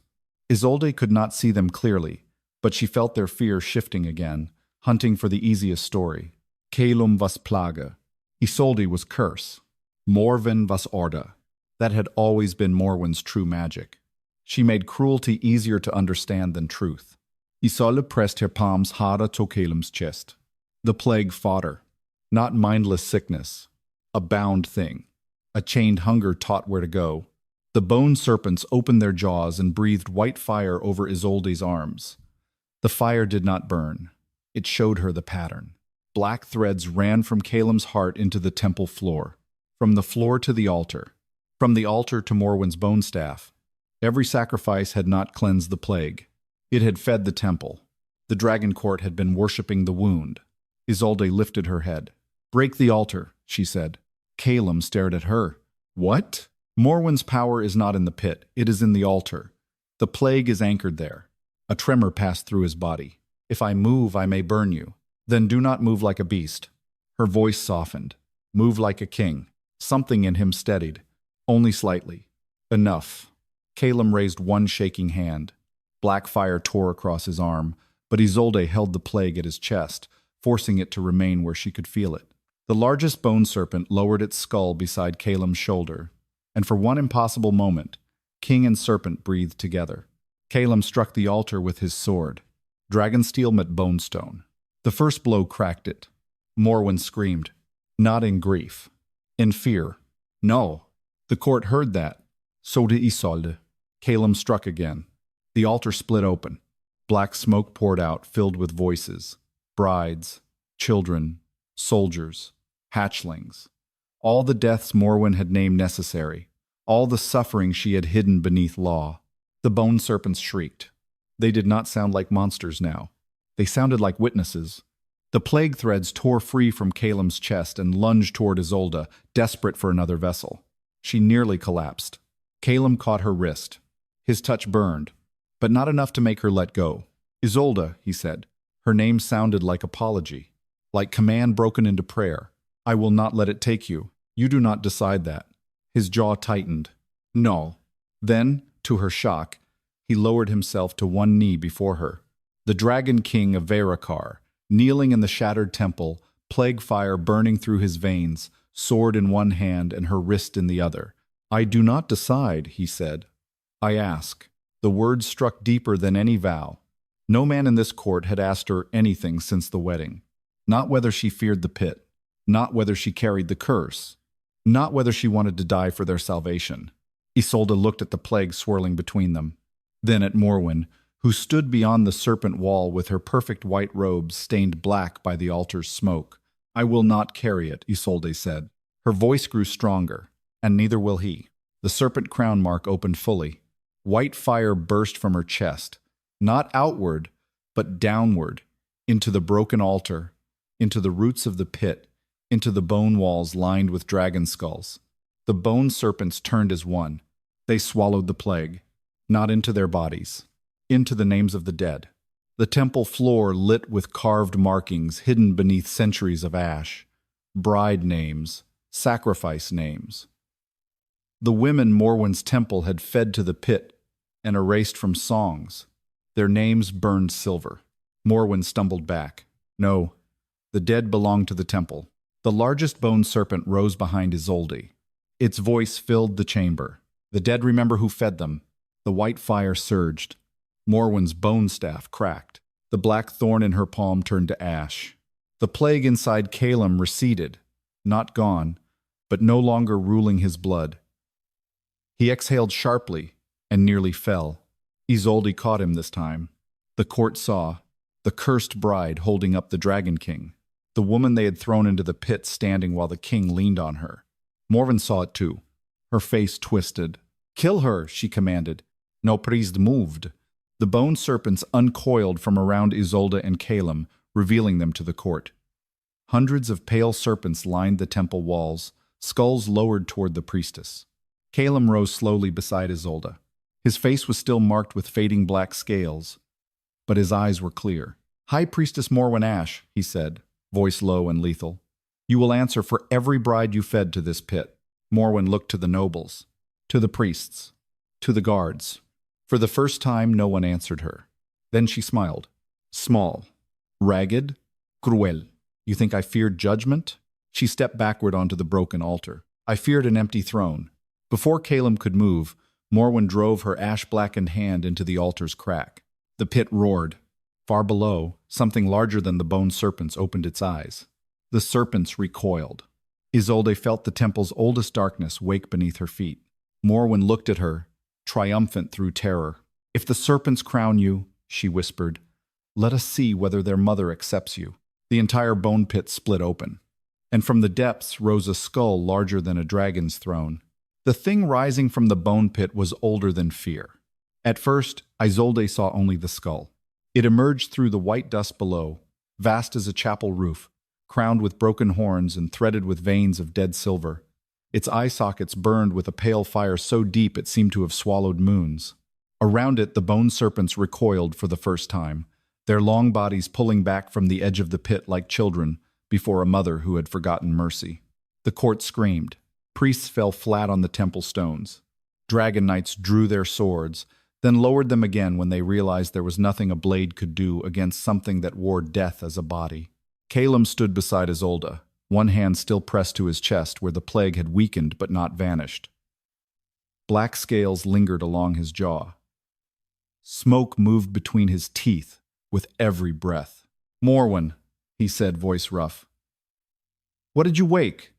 Isolde could not see them clearly, but she felt their fear shifting again, hunting for the easiest story. Caelum was plage. Isolde was curse. Morwen was order. That had always been Morwen's true magic. She made cruelty easier to understand than truth. Isolde pressed her palms harder to Caelum's chest. The plague fought her. Not mindless sickness. A bound thing. A chained hunger taught where to go. The bone serpents opened their jaws and breathed white fire over Isolde's arms. The fire did not burn. It showed her the pattern. Black threads ran from Caelum's heart into the temple floor, from the floor to the altar, from the altar to Morwen's bone staff. Every sacrifice had not cleansed the plague. It had fed the temple. The dragon court had been worshipping the wound. Isolde lifted her head. "Break the altar," she said. Caelum stared at her. "What?" "Morwen's power is not in the pit. It is in the altar. The plague is anchored there." A tremor passed through his body. "If I move, I may burn you. Then do not move like a beast." Her voice softened. "Move like a king." Something in him steadied. Only slightly. "Enough." Caelum raised one shaking hand. Black fire tore across his arm, but Isolde held the plague at his chest, forcing it to remain where she could feel it. The largest bone serpent lowered its skull beside Caelum's shoulder, and for one impossible moment, king and serpent breathed together. Caelum struck the altar with his sword. Dragon steel met bone stone. The first blow cracked it. Morwen screamed, not in grief, in fear. "No." The court heard that. So did Isolde. Caelum struck again. The altar split open. Black smoke poured out, filled with voices. Brides, children, soldiers, hatchlings. All the deaths Morwen had named necessary. All the suffering she had hidden beneath law. The bone serpents shrieked. They did not sound like monsters now. They sounded like witnesses. The plague threads tore free from Caelum's chest and lunged toward Isolde, desperate for another vessel. She nearly collapsed. Caelum caught her wrist. His touch burned, but not enough to make her let go. "Isolde," he said. Her name sounded like apology, like command broken into prayer. "I will not let it take you. You do not decide that." His jaw tightened. "No." Then, to her shock, he lowered himself to one knee before her. The Dragon King of Veyrakar, kneeling in the shattered temple, plague fire burning through his veins, sword in one hand and her wrist in the other. "I do not decide," he said. "I ask." The words struck deeper than any vow. No man in this court had asked her anything since the wedding. Not whether she feared the pit. Not whether she carried the curse. Not whether she wanted to die for their salvation. Isolde looked at the plague swirling between them. Then at Morwen, who stood beyond the serpent wall with her perfect white robes stained black by the altar's smoke. "I will not carry it," Isolde said. Her voice grew stronger, and neither will he. The serpent crown mark opened fully. White fire burst from her chest, not outward, but downward, into the broken altar, into the roots of the pit, into the bone walls lined with dragon skulls. The bone serpents turned as one. They swallowed the plague, not into their bodies, into the names of the dead. The temple floor lit with carved markings hidden beneath centuries of ash, bride names, sacrifice names. The women Morwen's temple had fed to the pit and erased from songs. Their names burned silver. Morwen stumbled back. No, the dead belonged to the temple. The largest bone serpent rose behind Isolde. Its voice filled the chamber. The dead remember who fed them. The white fire surged. Morwen's bone staff cracked. The black thorn in her palm turned to ash. The plague inside Caelum receded, not gone, but no longer ruling his blood. He exhaled sharply and nearly fell. Isolde caught him this time. The court saw the cursed bride holding up the Dragon King, the woman they had thrown into the pit standing while the king leaned on her. Morwen saw it too. Her face twisted. "Kill her," she commanded. No priest moved. The bone serpents uncoiled from around Isolde and Caelum, revealing them to the court. Hundreds of pale serpents lined the temple walls, skulls lowered toward the priestess. Caelum rose slowly beside Isolde. His face was still marked with fading black scales, but his eyes were clear. "High Priestess Morwen Ash," he said, voice low and lethal, "you will answer for every bride you fed to this pit." Morwen looked to the nobles, to the priests, to the guards. For the first time, no one answered her. Then she smiled. Small, ragged, cruel. "You think I feared judgment?" She stepped backward onto the broken altar. "I feared an empty throne." Before Caelum could move, Morwen drove her ash-blackened hand into the altar's crack. The pit roared. Far below, something larger than the bone serpents opened its eyes. The serpents recoiled. Isolde felt the temple's oldest darkness wake beneath her feet. Morwen looked at her, triumphant through terror. "If the serpents crown you," she whispered, "let us see whether their mother accepts you." The entire bone pit split open, and from the depths rose a skull larger than a dragon's throne. The thing rising from the bone pit was older than fear. At first, Isolde saw only the skull. It emerged through the white dust below, vast as a chapel roof, crowned with broken horns and threaded with veins of dead silver. Its eye sockets burned with a pale fire so deep it seemed to have swallowed moons. Around it, the bone serpents recoiled for the first time, their long bodies pulling back from the edge of the pit like children before a mother who had forgotten mercy. The court screamed. Priests fell flat on the temple stones. Dragon knights drew their swords, then lowered them again when they realized there was nothing a blade could do against something that wore death as a body. Caelum stood beside Isolde, one hand still pressed to his chest where the plague had weakened but not vanished. Black scales lingered along his jaw. Smoke moved between his teeth with every breath. "Morwen," he said, voice rough. "What did you wake?"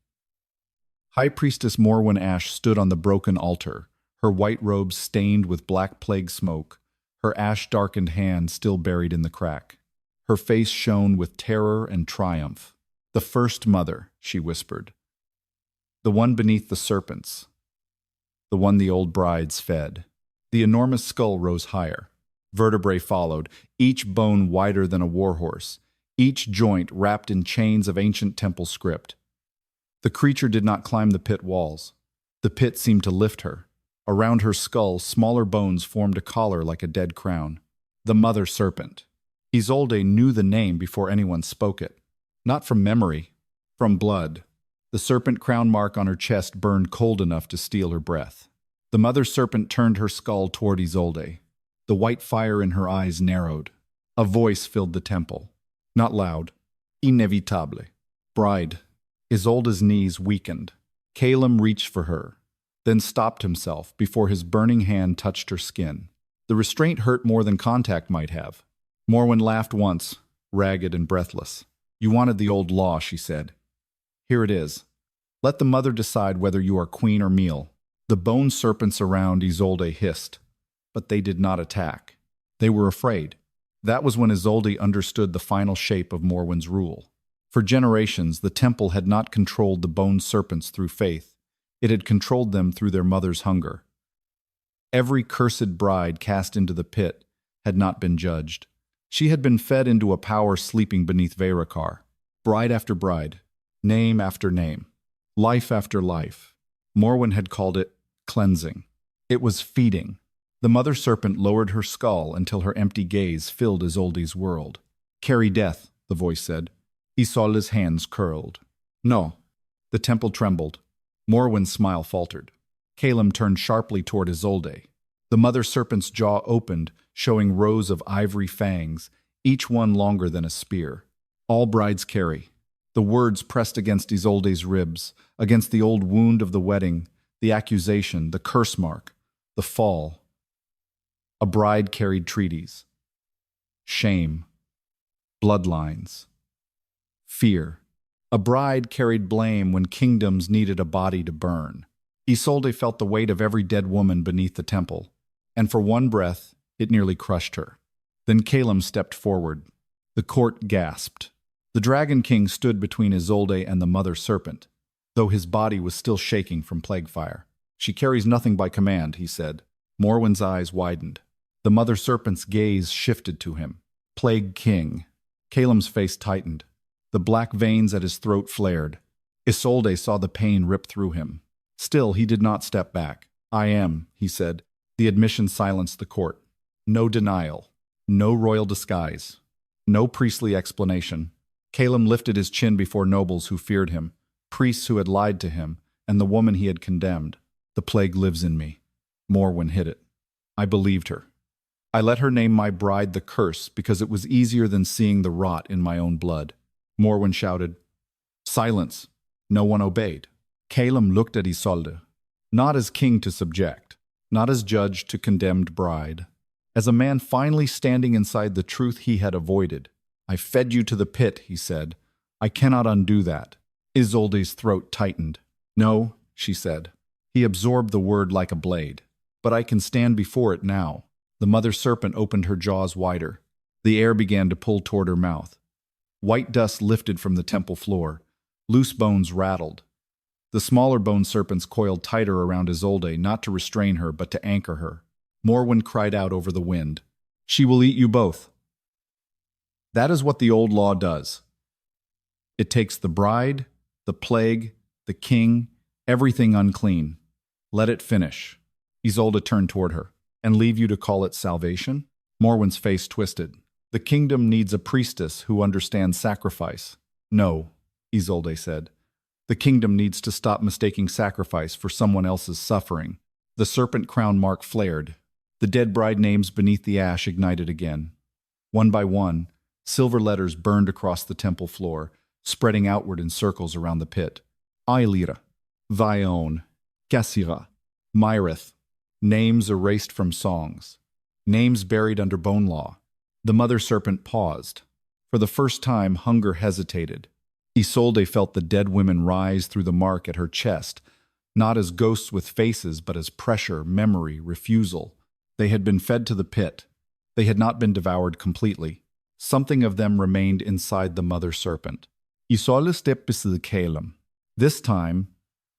High Priestess Morwen Ash stood on the broken altar, her white robes stained with black plague smoke, her ash-darkened hand still buried in the crack. Her face shone with terror and triumph. "The first mother," she whispered. "The one beneath the serpents. The one the old brides fed." The enormous skull rose higher. Vertebrae followed, each bone wider than a warhorse, each joint wrapped in chains of ancient temple script. The creature did not climb the pit walls. The pit seemed to lift her. Around her skull, smaller bones formed a collar like a dead crown. The Mother Serpent. Isolde knew the name before anyone spoke it. Not from memory, from blood. The serpent crown mark on her chest burned cold enough to steal her breath. The Mother Serpent turned her skull toward Isolde. The white fire in her eyes narrowed. A voice filled the temple. Not loud. Inévitable. "Bride." Isolde's knees weakened. Caelum reached for her, then stopped himself before his burning hand touched her skin. The restraint hurt more than contact might have. Morwen laughed once, ragged and breathless. "You wanted the old law," she said. "Here it is. Let the mother decide whether you are queen or meal." The bone serpents around Isolde hissed, but they did not attack. They were afraid. That was when Isolde understood the final shape of Morwen's rule. For generations, the temple had not controlled the bone serpents through faith. It had controlled them through their mother's hunger. Every cursed bride cast into the pit had not been judged. She had been fed into a power sleeping beneath Veyrakar. Bride after bride, name after name, life after life. Morwen had called it cleansing. It was feeding. The Mother Serpent lowered her skull until her empty gaze filled Isolde's world. "Carry death," the voice said. Isolde's hands curled. "No." The temple trembled. Morwen's smile faltered. Caelum turned sharply toward Isolde. The Mother Serpent's jaw opened, showing rows of ivory fangs, each one longer than a spear. "All brides carry." The words pressed against Isolde's ribs, against the old wound of the wedding, the accusation, the curse mark, the fall. A bride carried treaties. Shame. Bloodlines. Fear. A bride carried blame when kingdoms needed a body to burn. Isolde felt the weight of every dead woman beneath the temple, and for one breath, it nearly crushed her. Then Caelum stepped forward. The court gasped. The Dragon King stood between Isolde and the Mother Serpent, though his body was still shaking from plague fire. "She carries nothing by command," he said. Morwen's eyes widened. The Mother Serpent's gaze shifted to him. "Plague King." Caelum's face tightened. The black veins at his throat flared. Isolde saw the pain rip through him. Still, he did not step back. "I am," he said. The admission silenced the court. No denial. No royal disguise. No priestly explanation. Caelum lifted his chin before nobles who feared him, priests who had lied to him, and the woman he had condemned. "The plague lives in me." Morwen hid it. "I believed her. I let her name my bride the curse because it was easier than seeing the rot in my own blood." Morwen shouted. "Silence." No one obeyed. Caelum looked at Isolde, not as king to subject, not as judge to condemned bride, as a man finally standing inside the truth he had avoided. "I fed you to the pit," he said. "I cannot undo that. Isolde's throat tightened. No, she said. He absorbed the word like a blade. But I can stand before it now. The mother serpent opened her jaws wider. The air began to pull toward her mouth. White dust lifted from the temple floor. Loose bones rattled. The smaller bone serpents coiled tighter around Isolde, not to restrain her, but to anchor her. Morwen cried out over the wind. She will eat you both. That is what the old law does. It takes the bride, the plague, the king, everything unclean. Let it finish. Isolde turned toward her. And leave you to call it salvation? Morwen's face twisted. The kingdom needs a priestess who understands sacrifice. No, Isolde said. The kingdom needs to stop mistaking sacrifice for someone else's suffering. The serpent crown mark flared. The dead bride names beneath the ash ignited again. One by one, silver letters burned across the temple floor, spreading outward in circles around the pit. Ailira, Vion, Cassira, Myrith. Names erased from songs. Names buried under bone law. The mother serpent paused. For the first time, hunger hesitated. Isolde felt the dead women rise through the mark at her chest, not as ghosts with faces, but as pressure, memory, refusal. They had been fed to the pit. They had not been devoured completely. Something of them remained inside the mother serpent. Isolde stepped beside Caelum. This time,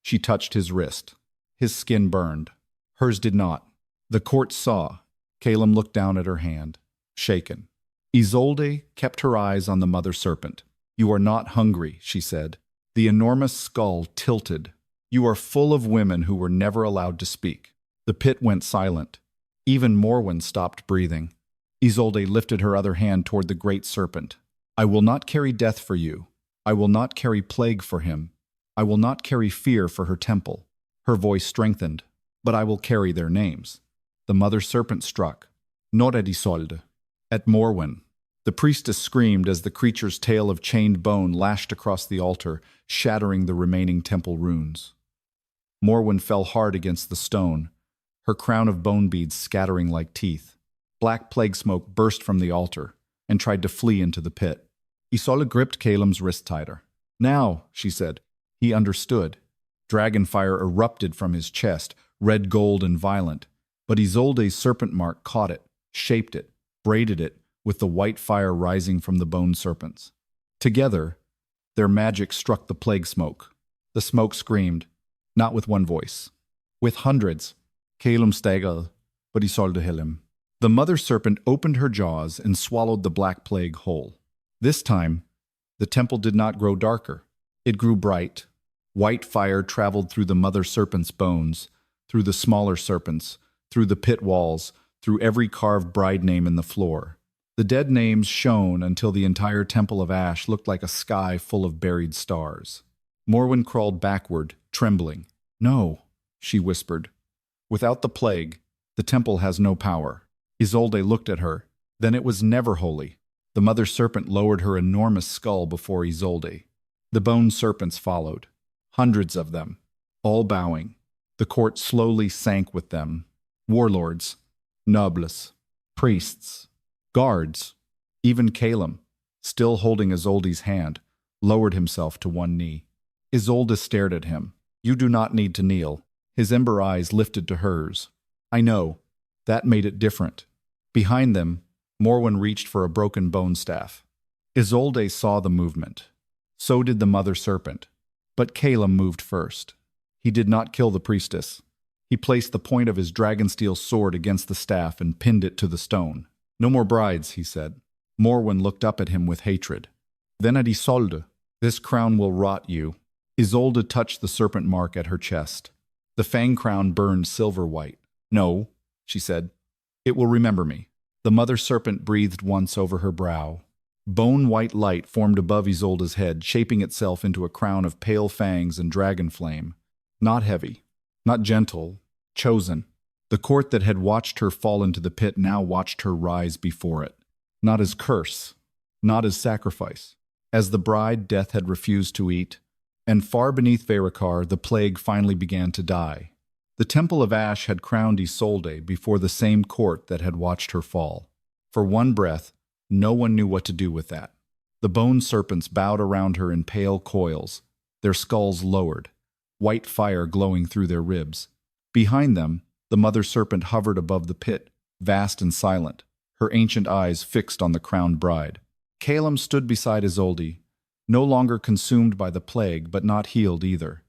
she touched his wrist. His skin burned. Hers did not. The court saw. Caelum looked down at her hand, shaken. Isolde kept her eyes on the mother serpent. You are not hungry, she said. The enormous skull tilted. You are full of women who were never allowed to speak. The pit went silent. Even Morwen stopped breathing. Isolde lifted her other hand toward the great serpent. I will not carry death for you. I will not carry plague for him. I will not carry fear for her temple. Her voice strengthened. But I will carry their names. The mother serpent struck. Not at Isolde. At Morwen. The priestess screamed as the creature's tail of chained bone lashed across the altar, shattering the remaining temple runes. Morwen fell hard against the stone, her crown of bone beads scattering like teeth. Black plague smoke burst from the altar and tried to flee into the pit. Isolde gripped Caelum's wrist tighter. Now, she said. He understood. Dragon fire erupted from his chest, red gold and violent, but Isolde's serpent mark caught it, shaped it, braided it, with the white fire rising from the bone serpents. Together, their magic struck the plague smoke. The smoke screamed, not with one voice. With hundreds, Caelum staggered, but Isolde held him. The mother serpent opened her jaws and swallowed the black plague whole. This time, the temple did not grow darker. It grew bright. White fire traveled through the mother serpent's bones, through the smaller serpents, through the pit walls, through every carved bride name in the floor. The dead names shone until the entire temple of ash looked like a sky full of buried stars. Morwen crawled backward, trembling. No, she whispered. Without the plague, the temple has no power. Isolde looked at her. Then it was never holy. The mother serpent lowered her enormous skull before Isolde. The bone serpents followed. Hundreds of them, all bowing. The court slowly sank with them. Warlords, nobles, priests, guards, even Caelum, still holding Isolde's hand, lowered himself to one knee. Isolde stared at him. You do not need to kneel. His ember eyes lifted to hers. I know. That made it different. Behind them, Morwen reached for a broken bone staff. Isolde saw the movement. So did the mother serpent. But Caelum moved first. He did not kill the priestess. He placed the point of his dragon-steel sword against the staff and pinned it to the stone. No more brides, he said. Morwen looked up at him with hatred. Then at Isolde, this crown will rot you. Isolde touched the serpent mark at her chest. The fang crown burned silver white. No, she said. It will remember me. The mother serpent breathed once over her brow. Bone-white light formed above Isolde's head, shaping itself into a crown of pale fangs and dragon flame. Not heavy, not gentle, chosen. The court that had watched her fall into the pit now watched her rise before it. Not as curse, not as sacrifice. As the bride death had refused to eat, and far beneath Veyrakar the plague finally began to die. The Temple of Ash had crowned Isolde before the same court that had watched her fall. For one breath, no one knew what to do with that. The bone serpents bowed around her in pale coils. their skulls lowered, white fire glowing through their ribs. Behind them, the mother serpent hovered above the pit, vast and silent, her ancient eyes fixed on the crowned bride. Caelum stood beside Isolde, no longer consumed by the plague, but not healed either.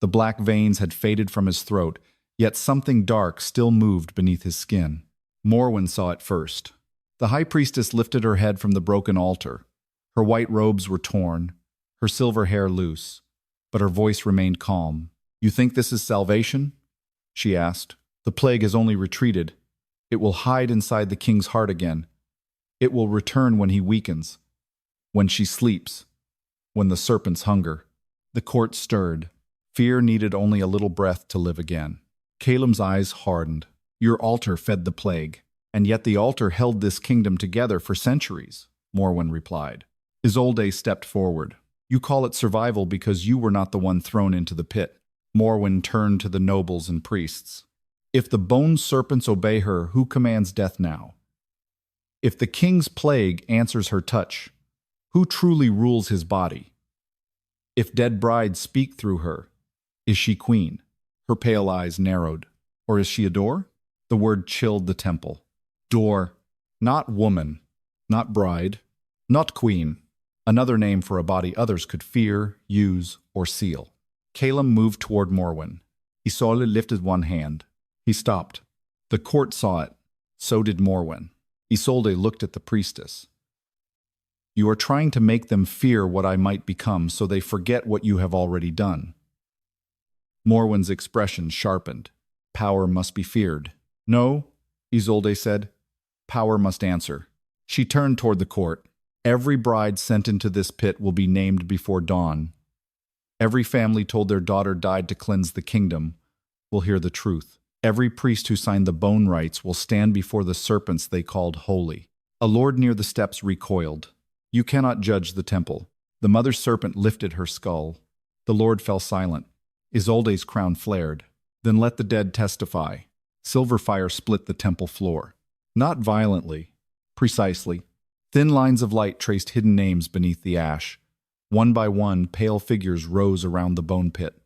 The black veins had faded from his throat, yet something dark still moved beneath his skin. Morwen saw it first. The high priestess lifted her head from the broken altar. Her white robes were torn, her silver hair loose, but her voice remained calm. "You think this is salvation?" she asked. "The plague has only retreated. It will hide inside the king's heart again. It will return when he weakens, when she sleeps, when the serpents hunger." The court stirred. Fear needed only a little breath to live again. Caelum's eyes hardened. "Your altar fed the plague, and yet the altar held this kingdom together for centuries," Morwen replied. Isolde stepped forward. "You call it survival because you were not the one thrown into the pit." Morwen turned to the nobles and priests. "If the bone serpents obey her, who commands death now? If the king's plague answers her touch, who truly rules his body? If dead brides speak through her, is she queen?" Her pale eyes narrowed. "Or is she a door?" The word chilled the temple. Door. Not woman. Not bride. Not queen. Another name for a body others could fear, use, or seal. Caelum moved toward Morwen. Isolde lifted one hand. He stopped. The court saw it. So did Morwen. Isolde looked at the priestess. "You are trying to make them fear what I might become so they forget what you have already done." Morwen's expression sharpened. "Power must be feared." "No," Isolde said. "Power must answer." She turned toward the court. "Every bride sent into this pit will be named before dawn. Every family told their daughter died to cleanse the kingdom will hear the truth. Every priest who signed the bone rites will stand before the serpents they called holy." A lord near the steps recoiled. "You cannot judge the temple." The mother serpent lifted her skull. The lord fell silent. Isolde's crown flared. "Then let the dead testify." Silver fire split the temple floor. Not violently, precisely. Thin lines of light traced hidden names beneath the ash. One by one, pale figures rose around the bone pit.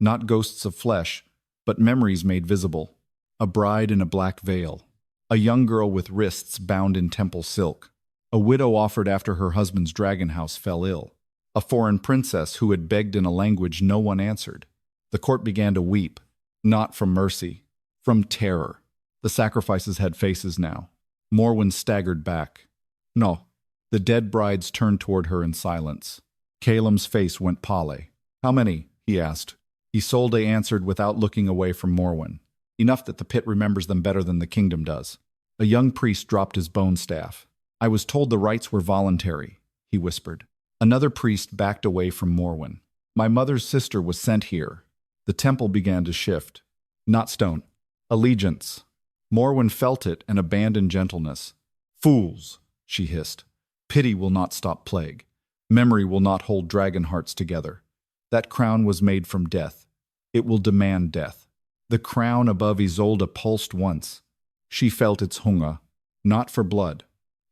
Not ghosts of flesh, but memories made visible. A bride in a black veil. A young girl with wrists bound in temple silk. A widow offered after her husband's dragon house fell ill. A foreign princess who had begged in a language no one answered. The court began to weep, not from mercy, from terror. The sacrifices had faces now. Morwen staggered back. "No." The dead brides turned toward her in silence. Caelum's face went pale. "How many?" he asked. Isolde answered without looking away from Morwen. "Enough that the pit remembers them better than the kingdom does." A young priest dropped his bone staff. "I was told the rites were voluntary," he whispered. Another priest backed away from Morwen. "My mother's sister was sent here." The temple began to shift. Not stone. Allegiance. Morwen felt it and abandoned gentleness. "Fools," she hissed. "Pity will not stop plague. Memory will not hold dragon hearts together. That crown was made from death. It will demand death." The crown above Isolde pulsed once. She felt its hunger, not for blood,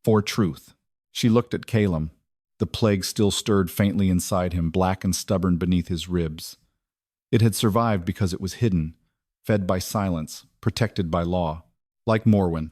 for truth. She looked at Caelum. The plague still stirred faintly inside him, black and stubborn beneath his ribs. It had survived because it was hidden, fed by silence, protected by law. Like Morwen,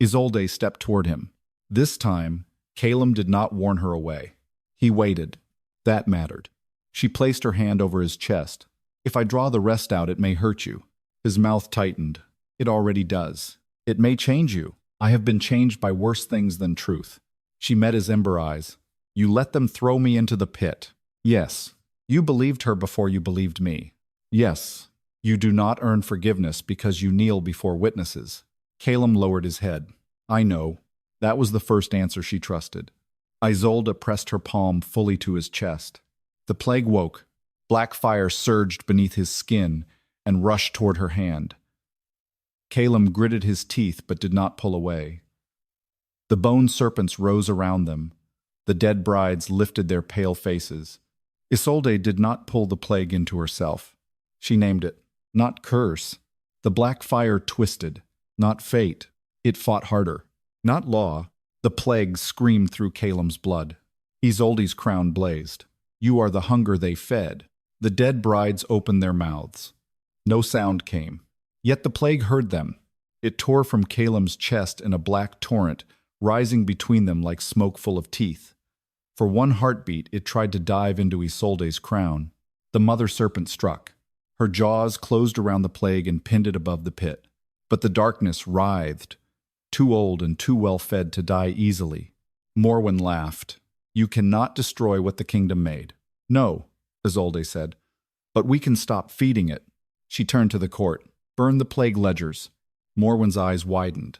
Isolde stepped toward him. This time, Caelum did not warn her away. He waited. That mattered. She placed her hand over his chest. "If I draw the rest out, it may hurt you." His mouth tightened. "It already does. It may change you. I have been changed by worse things than truth." She met his ember eyes. "You let them throw me into the pit." "Yes. You believed her before you believed me." "Yes. You do not earn forgiveness because you kneel before witnesses." Caelum lowered his head. "I know." That was the first answer she trusted. Isolde pressed her palm fully to his chest. The plague woke. Black fire surged beneath his skin and rushed toward her hand. Caelum gritted his teeth but did not pull away. The bone serpents rose around them. The dead brides lifted their pale faces. Isolde did not pull the plague into herself. She named it, not curse. The black fire twisted, not fate. It fought harder, not law. The plague screamed through Caelum's blood. Isolde's crown blazed. "You are the hunger they fed." The dead brides opened their mouths. No sound came. Yet the plague heard them. It tore from Caelum's chest in a black torrent, rising between them like smoke full of teeth. For one heartbeat, it tried to dive into Isolde's crown. The mother serpent struck. Her jaws closed around the plague and pinned it above the pit. But the darkness writhed, too old and too well fed to die easily. Morwen laughed. You cannot destroy what the kingdom made. No, Isolde said, but we can stop feeding it. She turned to the court. Burn the plague ledgers. Morwen's eyes widened.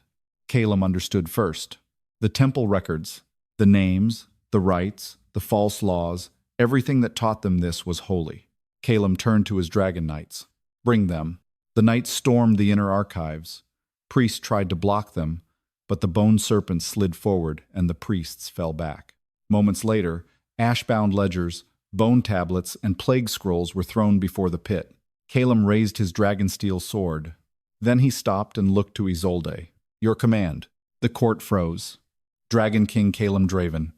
Caelum understood first. The temple records, the names, the rites, the false laws, everything that taught them this was holy. Caelum turned to his dragon knights. Bring them. The knights stormed the inner archives. Priests tried to block them, but the bone serpent slid forward and the priests fell back. Moments later, ash-bound ledgers, bone tablets, and plague scrolls were thrown before the pit. Caelum raised his dragon-steel sword. Then he stopped and looked to Isolde. Your command. The court froze. Dragon King Caelum Draven,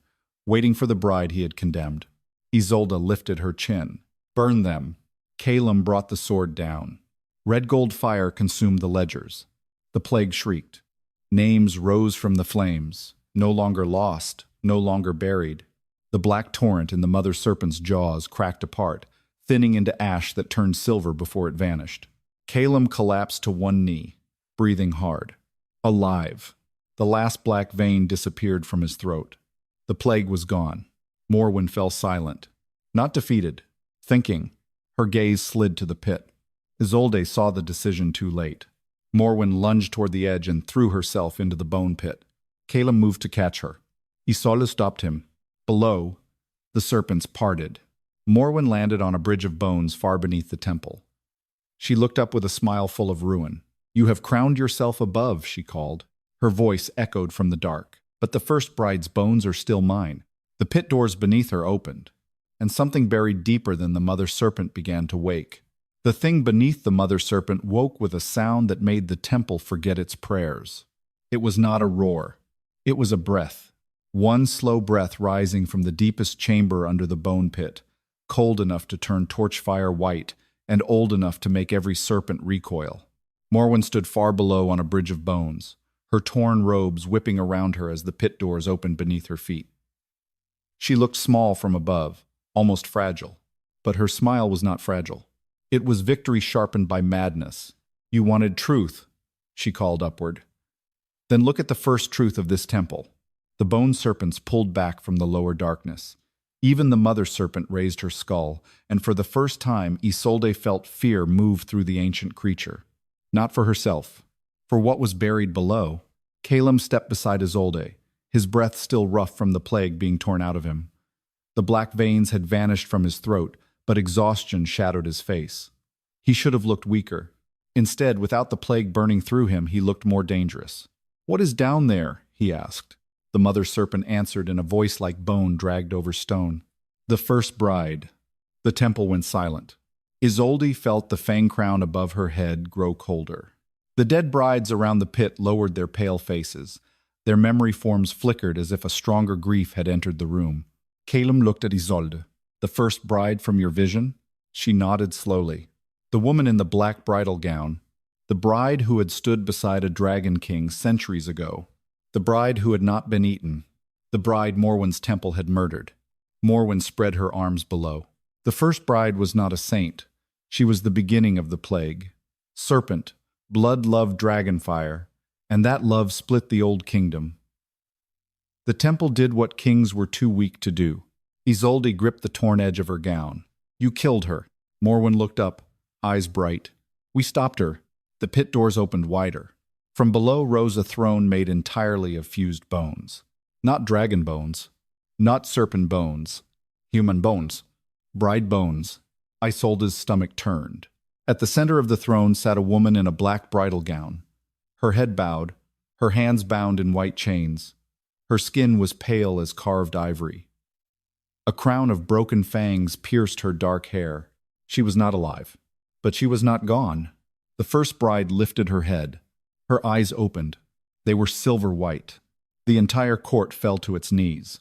waiting for the bride he had condemned. Isolde lifted her chin. Burn them. Caelum brought the sword down. Red gold fire consumed the ledgers. The plague shrieked. Names rose from the flames, no longer lost, no longer buried. The black torrent in the mother serpent's jaws cracked apart, thinning into ash that turned silver before it vanished. Caelum collapsed to one knee, breathing hard. Alive. The last black vein disappeared from his throat. The plague was gone. Morwen fell silent. Not defeated. Thinking. Her gaze slid to the pit. Isolde saw the decision too late. Morwen lunged toward the edge and threw herself into the bone pit. Caelum moved to catch her. Isolde stopped him. Below, the serpents parted. Morwen landed on a bridge of bones far beneath the temple. She looked up with a smile full of ruin. You have crowned yourself above, she called. Her voice echoed from the dark. But the first bride's bones are still mine. The pit doors beneath her opened, and something buried deeper than the mother serpent began to wake. The thing beneath the mother serpent woke with a sound that made the temple forget its prayers. It was not a roar. It was a breath. One slow breath rising from the deepest chamber under the bone pit, cold enough to turn torchfire white and old enough to make every serpent recoil. Morwen stood far below on a bridge of bones, her torn robes whipping around her as the pit doors opened beneath her feet. She looked small from above, almost fragile, but her smile was not fragile. It was victory sharpened by madness. You wanted truth, she called upward. Then look at the first truth of this temple. The bone serpents pulled back from the lower darkness. Even the mother serpent raised her skull, and for the first time Isolde felt fear move through the ancient creature. Not for herself, for what was buried below. Caelum stepped beside Isolde, his breath still rough from the plague being torn out of him. The black veins had vanished from his throat, but exhaustion shadowed his face. He should have looked weaker. Instead, without the plague burning through him, he looked more dangerous. What is down there? He asked. The mother serpent answered in a voice like bone dragged over stone. The first bride. The temple went silent. Isolde felt the fang crown above her head grow colder. The dead brides around the pit lowered their pale faces. Their memory forms flickered as if a stronger grief had entered the room. Caelum looked at Isolde. The first bride from your vision? She nodded slowly. The woman in the black bridal gown. The bride who had stood beside a dragon king centuries ago. The bride who had not been eaten. The bride Morwen's temple had murdered. Morwen spread her arms below. The first bride was not a saint. She was the beginning of the plague. Serpent, blood-loved dragonfire, and that love split the old kingdom. The temple did what kings were too weak to do. Isolde gripped the torn edge of her gown. You killed her. Morwen looked up, eyes bright. We stopped her. The pit doors opened wider. From below rose a throne made entirely of fused bones. Not dragon bones. Not serpent bones. Human bones. Bride bones. Isolde's stomach turned. At the center of the throne sat a woman in a black bridal gown. Her head bowed, her hands bound in white chains. Her skin was pale as carved ivory. A crown of broken fangs pierced her dark hair. She was not alive, but she was not gone. The first bride lifted her head. Her eyes opened. They were silver white. The entire court fell to its knees.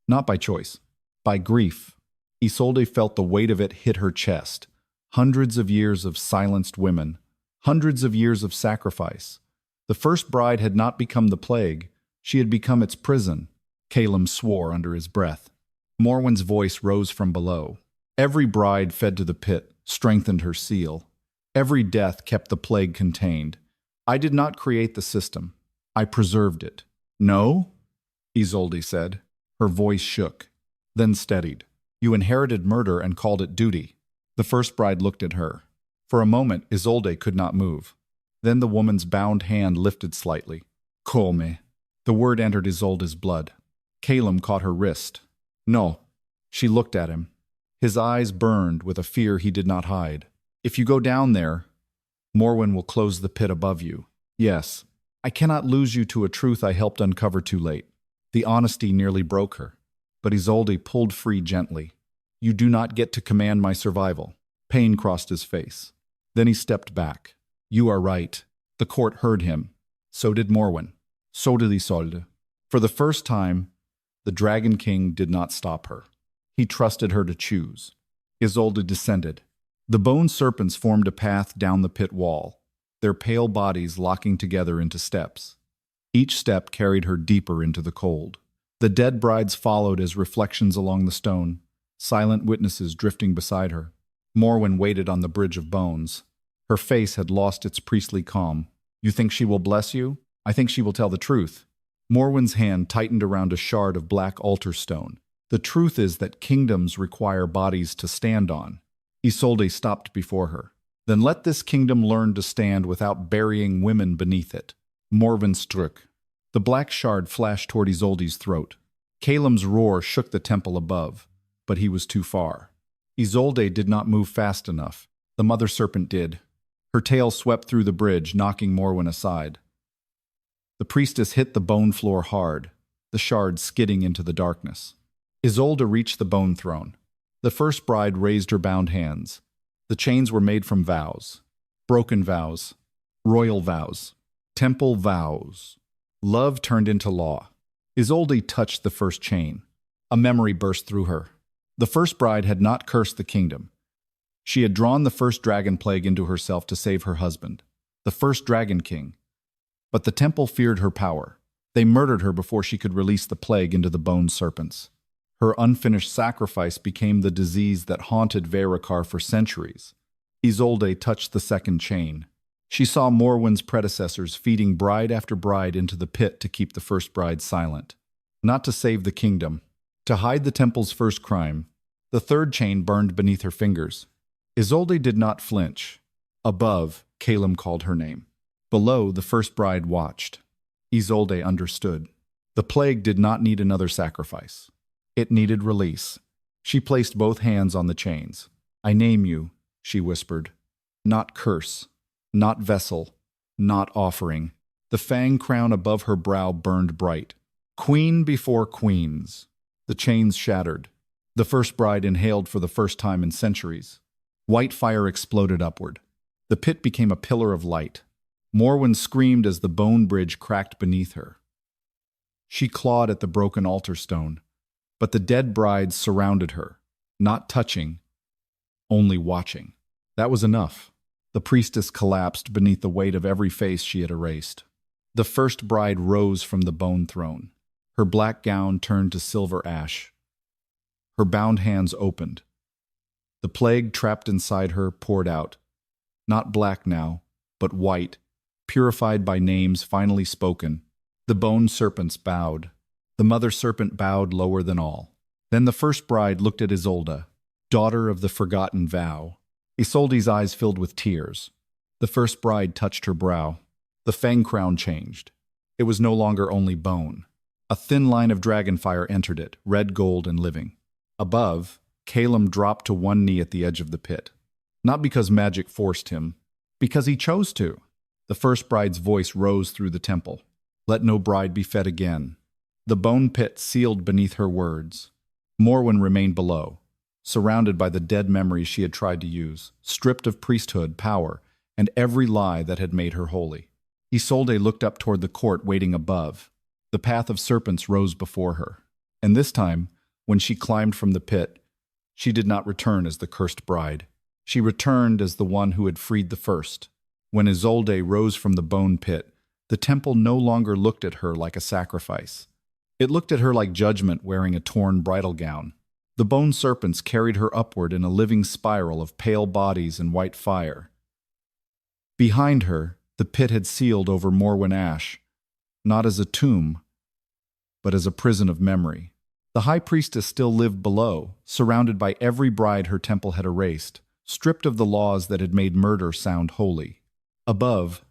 Not by choice, by grief. Isolde felt the weight of it hit her chest. Hundreds of years of silenced women. Hundreds of years of sacrifice. The first bride had not become the plague. She had become its prison. Caelum swore under his breath. Morwen's voice rose from below. Every bride fed to the pit, strengthened her seal. Every death kept the plague contained. I did not create the system. I preserved it. No? Isolde said. Her voice shook, then steadied. You inherited murder and called it duty. The first bride looked at her. For a moment, Isolde could not move. Then the woman's bound hand lifted slightly. Come. The word entered Isolde's blood. Caelum caught her wrist. No. She looked at him. His eyes burned with a fear he did not hide. If you go down there, Morwen will close the pit above you. Yes, I cannot lose you to a truth I helped uncover too late. The honesty nearly broke her, but Isolde pulled free gently. You do not get to command my survival. Pain crossed his face. Then he stepped back. You are right. The court heard him. So did Morwen. So did Isolde. For the first time, the Dragon King did not stop her. He trusted her to choose. Isolde descended. The Bone Serpents formed a path down the pit wall, their pale bodies locking together into steps. Each step carried her deeper into the cold. The dead brides followed as reflections along the stone, silent witnesses drifting beside her. Morwen waited on the bridge of bones. Her face had lost its priestly calm. You think she will bless you? I think she will tell the truth. Morwen's hand tightened around a shard of black altar stone. The truth is that kingdoms require bodies to stand on. Isolde stopped before her. Then let this kingdom learn to stand without burying women beneath it. Morwen struck. The black shard flashed toward Isolde's throat. Caelum's roar shook the temple above, but he was too far. Isolde did not move fast enough. The mother serpent did. Her tail swept through the bridge, knocking Morwen aside. The priestess hit the bone floor hard, the shard skidding into the darkness. Isolde reached the bone throne. The first bride raised her bound hands. The chains were made from vows. Broken vows. Royal vows. Temple vows. Love turned into law. Isolde touched the first chain. A memory burst through her. The first bride had not cursed the kingdom. She had drawn the first dragon plague into herself to save her husband, the first dragon king. But the temple feared her power. They murdered her before she could release the plague into the Bone Serpents. Her unfinished sacrifice became the disease that haunted Veyrakar for centuries. Isolde touched the second chain. She saw Morwen's predecessors feeding bride after bride into the pit to keep the first bride silent. Not to save the kingdom, to hide the temple's first crime. The third chain burned beneath her fingers. Isolde did not flinch. Above, Caelum called her name. Below, the first bride watched. Isolde understood. The plague did not need another sacrifice. It needed release. She placed both hands on the chains. I name you, she whispered. Not curse, not vessel, not offering. The fang crown above her brow burned bright. Queen before queens. The chains shattered. The first bride inhaled for the first time in centuries. White fire exploded upward. The pit became a pillar of light. Morwen screamed as the bone bridge cracked beneath her. She clawed at the broken altar stone, but the dead brides surrounded her, not touching, only watching. That was enough. The priestess collapsed beneath the weight of every face she had erased. The first bride rose from the bone throne. Her black gown turned to silver ash. Her bound hands opened. The plague trapped inside her poured out. Not black now, but white, purified by names finally spoken. The Bone Serpents bowed. The mother serpent bowed lower than all. Then the first bride looked at Isolde, daughter of the forgotten vow. Isolde's eyes filled with tears. The first bride touched her brow. The fang crown changed. It was no longer only bone. A thin line of dragonfire entered it, red gold and living. Above, Caelum dropped to one knee at the edge of the pit. Not because magic forced him, because he chose to. The first bride's voice rose through the temple. Let no bride be fed again. The bone pit sealed beneath her words. Morwen remained below, surrounded by the dead memories she had tried to use, stripped of priesthood, power, and every lie that had made her holy. Isolde looked up toward the court waiting above. The path of serpents rose before her. And this time, when she climbed from the pit, She did not return as the cursed bride. She returned as the one who had freed the first. When Isolde rose from the bone pit, the temple no longer looked at her like a sacrifice. It looked at her like judgment wearing a torn bridal gown. The bone serpents carried her upward in a living spiral of pale bodies and white fire. Behind her, the pit had sealed over Morwen ash, not as a tomb, but as a prison of memory. The high priestess still lived below, surrounded by every bride her temple had erased, stripped of the laws that had made murder sound holy. Above,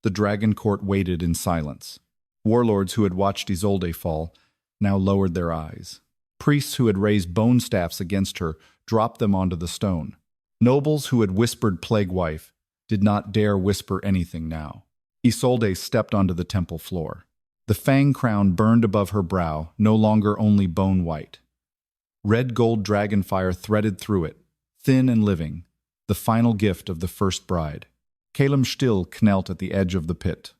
the dragon court waited in silence. Warlords who had watched Isolde fall now lowered their eyes. Priests who had raised bone staffs against her dropped them onto the stone. Nobles who had whispered plague wife did not dare whisper anything now. Isolde stepped onto the temple floor. The fang crown burned above her brow, no longer only bone white. Red gold dragon fire threaded through it, thin and living, the final gift of the first bride. Caelum still knelt at the edge of the pit.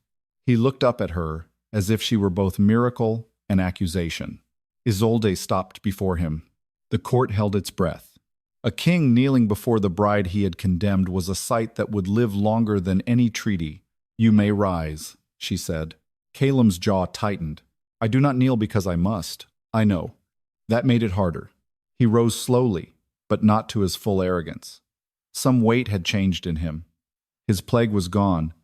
He looked up at her as if she were both miracle and accusation. Isolde stopped before him. The court held its breath. A king kneeling before the bride he had condemned was a sight that would live longer than any treaty. "You may rise," she said. Caelum's jaw tightened. "I do not kneel because I must. I know." That made it harder. He rose slowly, but not to his full arrogance. Some weight had changed in him. His plague was gone,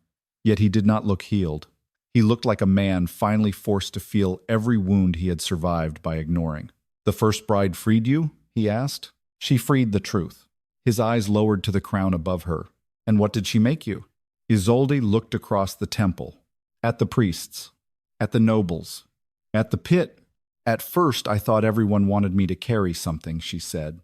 yet he did not look healed. He looked like a man finally forced to feel every wound he had survived by ignoring. "The first bride freed you?" he asked. "She freed the truth." His eyes lowered to the crown above her. "And what did she make you?" Isolde looked across the temple, at the priests, at the nobles, at the pit. "At first I thought everyone wanted me to carry something," she said.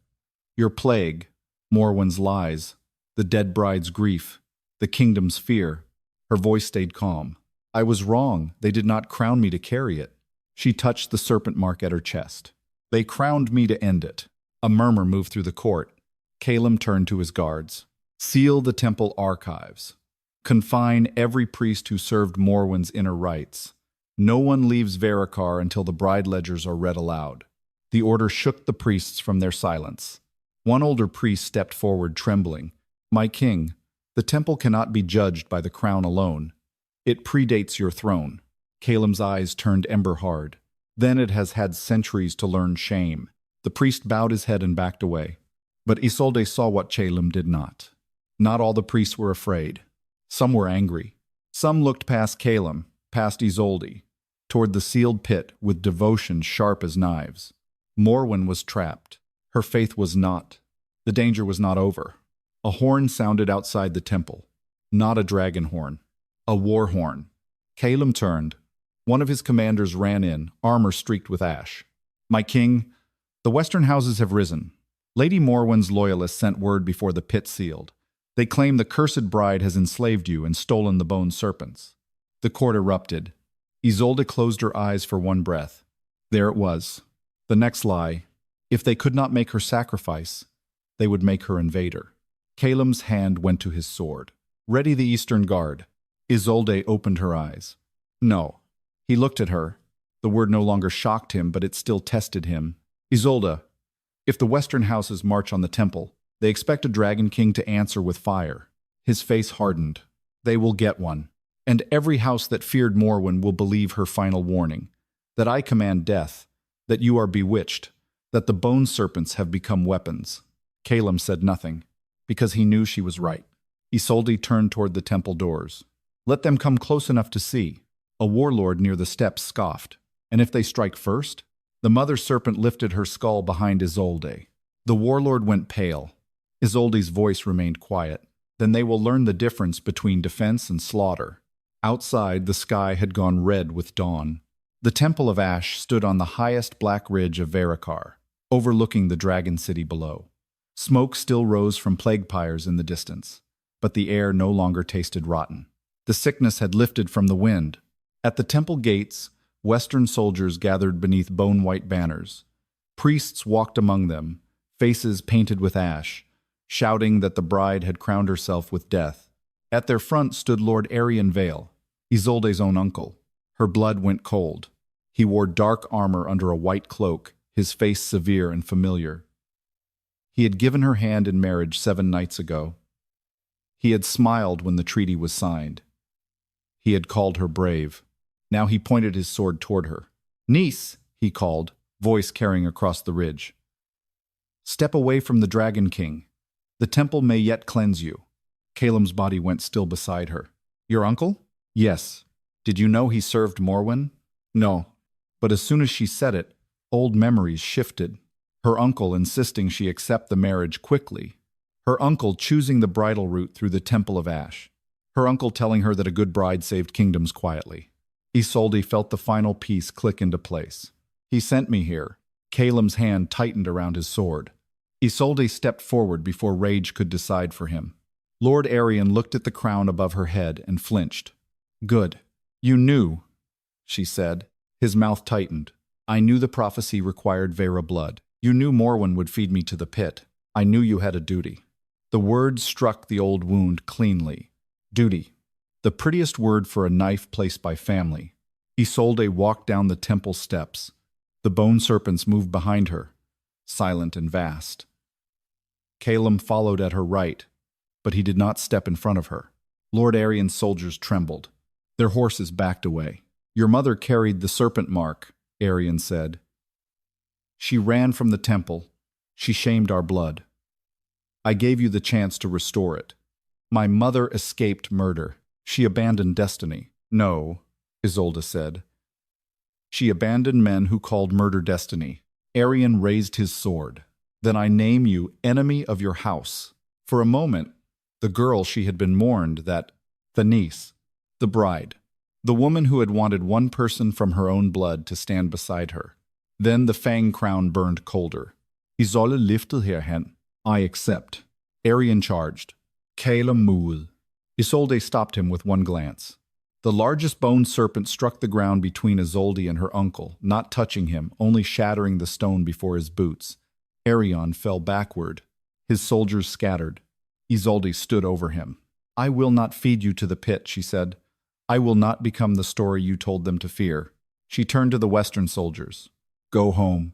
"Your plague, Morwen's lies, the dead bride's grief, the kingdom's fear." Her voice stayed calm. "I was wrong. They did not crown me to carry it." She touched the serpent mark at her chest. "They crowned me to end it." A murmur moved through the court. Caelum turned to his guards. "Seal the temple archives. Confine every priest who served Morwen's inner rites. No one leaves Veyrakar until the bride ledgers are read aloud." The order shook the priests from their silence. One older priest stepped forward, trembling. "My king, the temple cannot be judged by the crown alone. It predates your throne." Caelum's eyes turned ember-hard. "Then it has had centuries to learn shame." The priest bowed his head and backed away. But Isolde saw what Caelum did not. Not all the priests were afraid. Some were angry. Some looked past Caelum, past Isolde, toward the sealed pit with devotion sharp as knives. Morwen was trapped. Her faith was not. The danger was not over. A horn sounded outside the temple. Not a dragon horn. A war horn. Caelum turned. One of his commanders ran in, armor streaked with ash. "My king, the western houses have risen. Lady Morwen's loyalists sent word before the pit sealed. They claim the cursed bride has enslaved you and stolen the bone serpents." The court erupted. Isolde closed her eyes for one breath. There it was. The next lie. If they could not make her sacrifice, they would make her invader. Caelum's hand went to his sword. "Ready the Eastern Guard." Isolde opened her eyes. "No." He looked at her. The word no longer shocked him, but it still tested him. "Isolde, if the western houses march on the temple, they expect a dragon king to answer with fire." His face hardened. "They will get one. And every house that feared Morwen will believe her final warning. That I command death. That you are bewitched. That the bone serpents have become weapons." Caelum said nothing, because he knew she was right. Isolde turned toward the temple doors. "Let them come close enough to see." A warlord near the steps scoffed. "And if they strike first?" The mother serpent lifted her skull behind Isolde. The warlord went pale. Isolde's voice remained quiet. "Then they will learn the difference between defense and slaughter." Outside, the sky had gone red with dawn. The Temple of Ash stood on the highest black ridge of Veyrakar, overlooking the dragon city below. Smoke still rose from plague pyres in the distance, but the air no longer tasted rotten. The sickness had lifted from the wind. At the temple gates, Western soldiers gathered beneath bone-white banners. Priests walked among them, faces painted with ash, shouting that the bride had crowned herself with death. At their front stood Lord Arian Vale, Isolde's own uncle. Her blood went cold. He wore dark armor under a white cloak, his face severe and familiar. He had given her hand in marriage 7 nights ago. He had smiled when the treaty was signed. He had called her brave. Now he pointed his sword toward her. "Niece," he called, voice carrying across the ridge. "Step away from the Dragon King. The temple may yet cleanse you." Caelum's body went still beside her. "Your uncle?" "Yes. Did you know he served Morwen?" "No." But as soon as she said it, old memories shifted. Her uncle insisting she accept the marriage quickly. Her uncle choosing the bridal route through the Temple of Ash. Her uncle telling her that a good bride saved kingdoms quietly. Isolde felt the final piece click into place. "He sent me here." Caelum's hand tightened around his sword. Isolde stepped forward before rage could decide for him. Lord Arion looked at the crown above her head and flinched. "Good. You knew," she said. His mouth tightened. "I knew the prophecy required Veyra blood. You knew Morwen would feed me to the pit. I knew you had a duty." The words struck the old wound cleanly. Duty. The prettiest word for a knife placed by family. Isolde walked down the temple steps. The bone serpents moved behind her, silent and vast. Caelum followed at her right, but he did not step in front of her. Lord Arion's soldiers trembled. Their horses backed away. "Your mother carried the serpent mark," Arion said. "She ran from the temple. She shamed our blood. I gave you the chance to restore it. My mother escaped murder. She abandoned destiny." "No," Isolde said. "She abandoned men who called murder destiny." Arion raised his sword. "Then I name you enemy of your house." For a moment, the girl she had been mourned, the niece, the bride, the woman who had wanted one person from her own blood to stand beside her. Then the fang crown burned colder. Isolde lifted her hand. "I accept." Arion charged. Caelum moved. Isolde stopped him with one glance. The largest bone serpent struck the ground between Isolde and her uncle, not touching him, only shattering the stone before his boots. Arion fell backward. His soldiers scattered. Isolde stood over him. "I will not feed you to the pit," she said. "I will not become the story you told them to fear." She turned to the western soldiers. "Go home.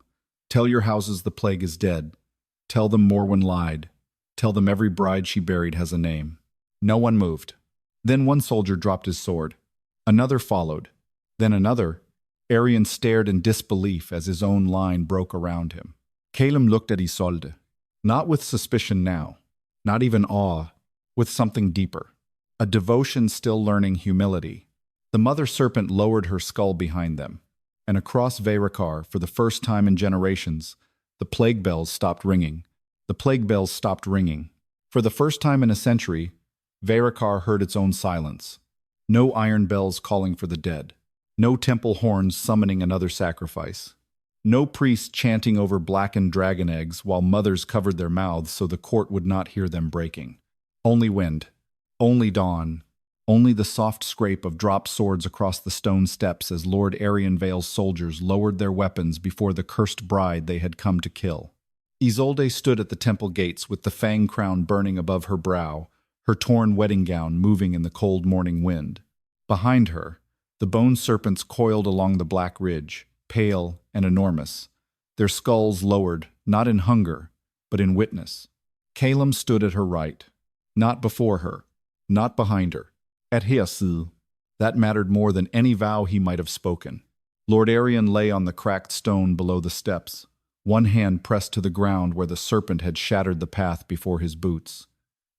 Tell your houses the plague is dead. Tell them Morwen lied. Tell them every bride she buried has a name." No one moved. Then one soldier dropped his sword. Another followed. Then another. Arion stared in disbelief as his own line broke around him. Caelum looked at Isolde. Not with suspicion now. Not even awe. With something deeper. A devotion still learning humility. The mother serpent lowered her skull behind them. And across Veyrakar, for the first time in generations, the plague bells stopped ringing. The plague bells stopped ringing. For the first time in a century, Veyrakar heard its own silence. No iron bells calling for the dead. No temple horns summoning another sacrifice. No priests chanting over blackened dragon eggs while mothers covered their mouths so the court would not hear them breaking. Only wind. Only dawn. Only the soft scrape of dropped swords across the stone steps as Lord Arion Vale's soldiers lowered their weapons before the cursed bride they had come to kill. Isolde stood at the temple gates with the fang crown burning above her brow, her torn wedding gown moving in the cold morning wind. Behind her, the bone serpents coiled along the black ridge, pale and enormous, their skulls lowered, not in hunger, but in witness. Caelum stood at her right, not before her, not behind her, at her side. That mattered more than any vow he might have spoken. Lord Arion lay on the cracked stone below the steps, one hand pressed to the ground where the serpent had shattered the path before his boots.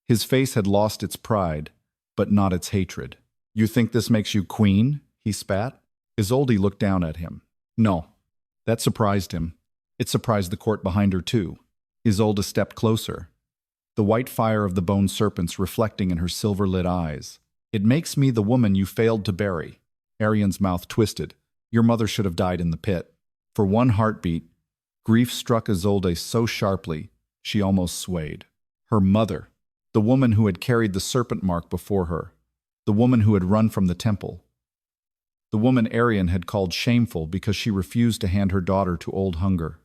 His face had lost its pride, but not its hatred. "You think this makes you queen?" he spat. Isolde looked down at him. No. That surprised him. It surprised the court behind her too. Isolde stepped closer, the white fire of the bone serpents reflecting in her silver-lit eyes. "It makes me the woman you failed to bury." Arion's mouth twisted. "Your mother should have died in the pit." For one heartbeat, grief struck Isolde so sharply, she almost swayed. Her mother, the woman who had carried the serpent mark before her, the woman who had run from the temple, the woman Arion had called shameful because she refused to hand her daughter to old hunger.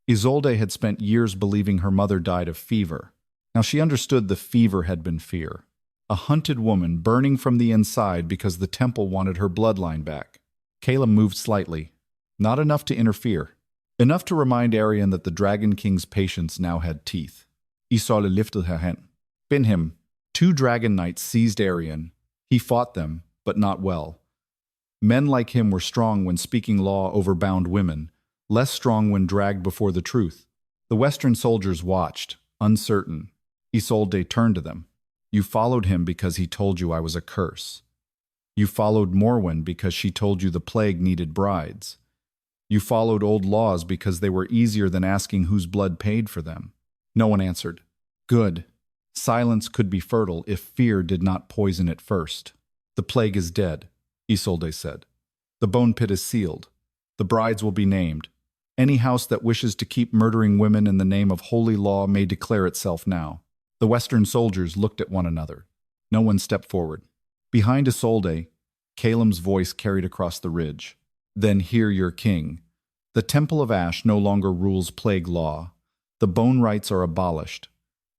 Isolde had spent years believing her mother died of fever. Now she understood the fever had been fear. A hunted woman burning from the inside because the temple wanted her bloodline back. Caelum moved slightly, not enough to interfere. Enough to remind Arion that the Dragon King's patience now had teeth. Isolde lifted her hand. Pin him. 2 dragon knights seized Arian. He fought them, but not well. Men like him were strong when speaking law over bound women, less strong when dragged before the truth. The Western soldiers watched, uncertain. Isolde turned to them. You followed him because he told you I was a curse. You followed Morwen because she told you the plague needed brides. You followed old laws because they were easier than asking whose blood paid for them. No one answered. Good. Silence could be fertile if fear did not poison it first. The plague is dead, Isolde said. The bone pit is sealed. The brides will be named. Any house that wishes to keep murdering women in the name of holy law may declare itself now. The Western soldiers looked at one another. No one stepped forward. Behind Isolde, Caelum's voice carried across the ridge. Then hear your king. The Temple of Ash no longer rules plague law. The bone rites are abolished.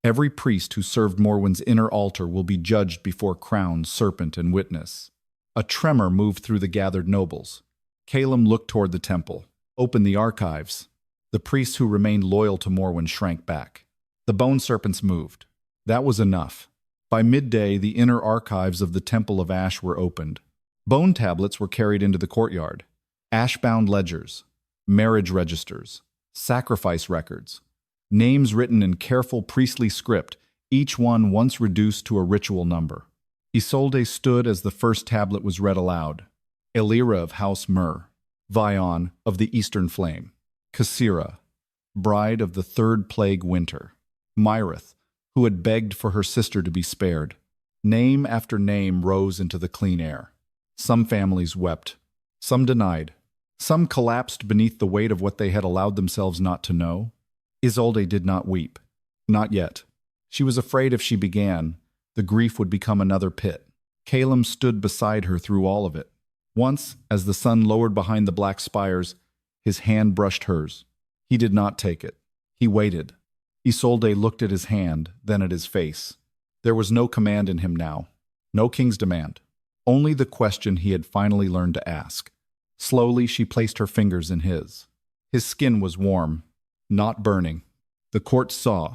Every priest who served Morwen's inner altar will be judged before crown, serpent, and witness. A tremor moved through the gathered nobles. Caelum looked toward the temple. Open the archives. The priests who remained loyal to Morwen shrank back. The bone serpents moved. That was enough. By midday, the inner archives of the Temple of Ash were opened. Bone tablets were carried into the courtyard. Ash-bound ledgers, marriage registers, sacrifice records, names written in careful priestly script, each one once reduced to a ritual number. Isolde stood as the first tablet was read aloud. Elira of House Myrrh, Vion of the Eastern Flame, Cassira, bride of the third plague winter, Myrith, who had begged for her sister to be spared. Name after name rose into the clean air. Some families wept, some denied, some collapsed beneath the weight of what they had allowed themselves not to know. Isolde did not weep. Not yet. She was afraid if she began, the grief would become another pit. Caelum stood beside her through all of it. Once, as the sun lowered behind the black spires, his hand brushed hers. He did not take it. He waited. Isolde looked at his hand, then at his face. There was no command in him now. No king's demand. Only the question he had finally learned to ask. Slowly, she placed her fingers in his. His skin was warm, not burning. The court saw.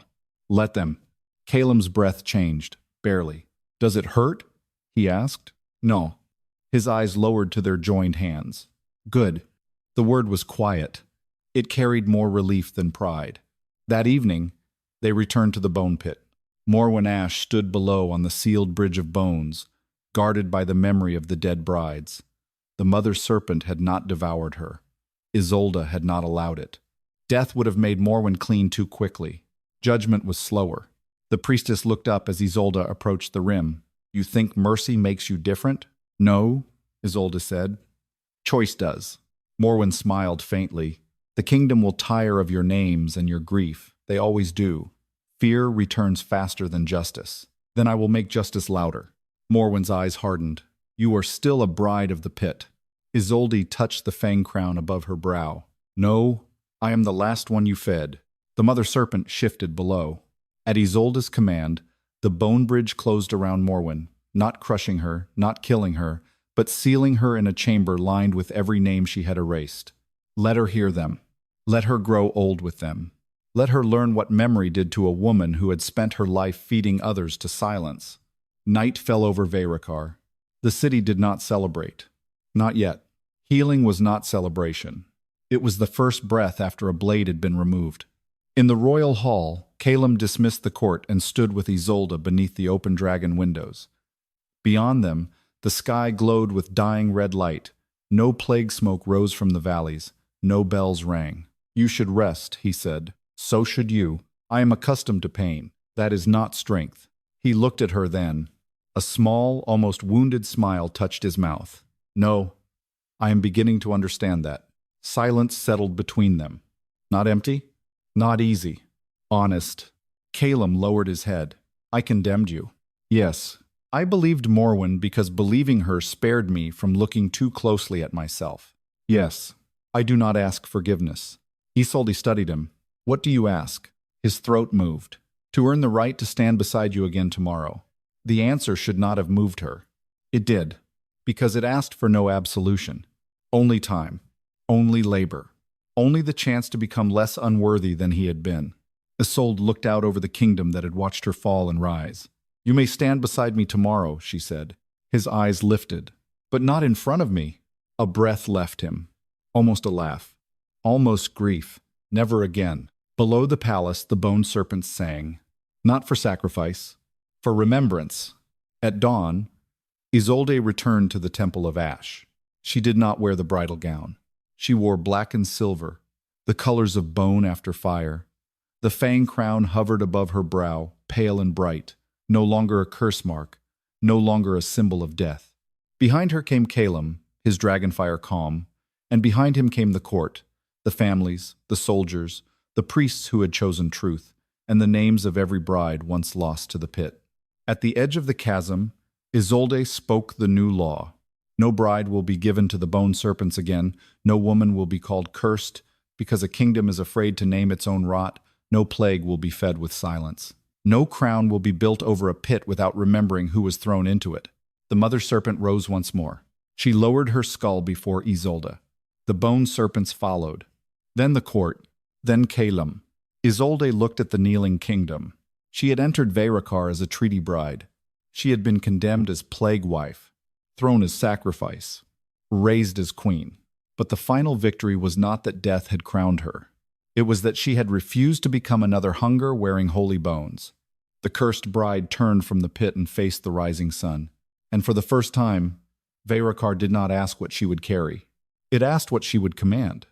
Let them. Caelum's breath changed, barely. Does it hurt? He asked. No. His eyes lowered to their joined hands. Good. The word was quiet. It carried more relief than pride. That evening, they returned to the bone pit. Morwen Ash stood below on the sealed bridge of bones, guarded by the memory of the dead brides. The mother serpent had not devoured her. Isolde had not allowed it. Death would have made Morwen clean too quickly. Judgment was slower. The priestess looked up as Isolde approached the rim. You think mercy makes you different? No, Isolde said. Choice does. Morwen smiled faintly. The kingdom will tire of your names and your grief. They always do. Fear returns faster than justice. Then I will make justice louder. Morwen's eyes hardened. You are still a bride of the pit. Isolde touched the fang crown above her brow. No, I am the last one you fed. The mother serpent shifted below. At Isolde's command, the bone bridge closed around Morwen, not crushing her, not killing her, but sealing her in a chamber lined with every name she had erased. Let her hear them. Let her grow old with them. Let her learn what memory did to a woman who had spent her life feeding others to silence. Night fell over Veyrakar. The city did not celebrate. Not yet. Healing was not celebration. It was the first breath after a blade had been removed. In the royal hall, Caelum dismissed the court and stood with Isolde beneath the open dragon windows. Beyond them, the sky glowed with dying red light. No plague smoke rose from the valleys. No bells rang. You should rest, he said. So should you. I am accustomed to pain. That is not strength. He looked at her then. A small, almost wounded smile touched his mouth. No, I am beginning to understand that. Silence settled between them. Not empty? Not easy. Honest. Caelum lowered his head. I condemned you. Yes, I believed Morwen because believing her spared me from looking too closely at myself. Yes, I do not ask forgiveness. Isolde studied him. What do you ask? His throat moved. To earn the right to stand beside you again tomorrow. The answer should not have moved her. It did, because it asked for no absolution. Only time. Only labor. Only the chance to become less unworthy than he had been. Isolde looked out over the kingdom that had watched her fall and rise. "You may stand beside me tomorrow," she said. His eyes lifted. "But not in front of me." A breath left him. Almost a laugh. Almost grief. Never again. Below the palace, the Bone Serpents sang. Not for sacrifice. For remembrance. At dawn, Isolde returned to the Temple of Ash. She did not wear the bridal gown. She wore black and silver, the colors of bone after fire. The fang crown hovered above her brow, pale and bright, no longer a curse mark, no longer a symbol of death. Behind her came Caelum, his dragonfire calm, and behind him came the court, the families, the soldiers, the priests who had chosen truth, and the names of every bride once lost to the pit. At the edge of the chasm, Isolde spoke the new law. No bride will be given to the Bone Serpents again, no woman will be called cursed, because a kingdom is afraid to name its own rot, no plague will be fed with silence. No crown will be built over a pit without remembering who was thrown into it. The mother serpent rose once more. She lowered her skull before Isolde. The Bone Serpents followed. Then the court, then Caelum. Isolde looked at the kneeling kingdom. She had entered Veyrakar as a treaty bride. She had been condemned as plague wife, thrown as sacrifice, raised as queen. But the final victory was not that death had crowned her. It was that she had refused to become another hunger wearing holy bones. The cursed bride turned from the pit and faced the rising sun. And for the first time, Veyrakar did not ask what she would carry. It asked what she would command.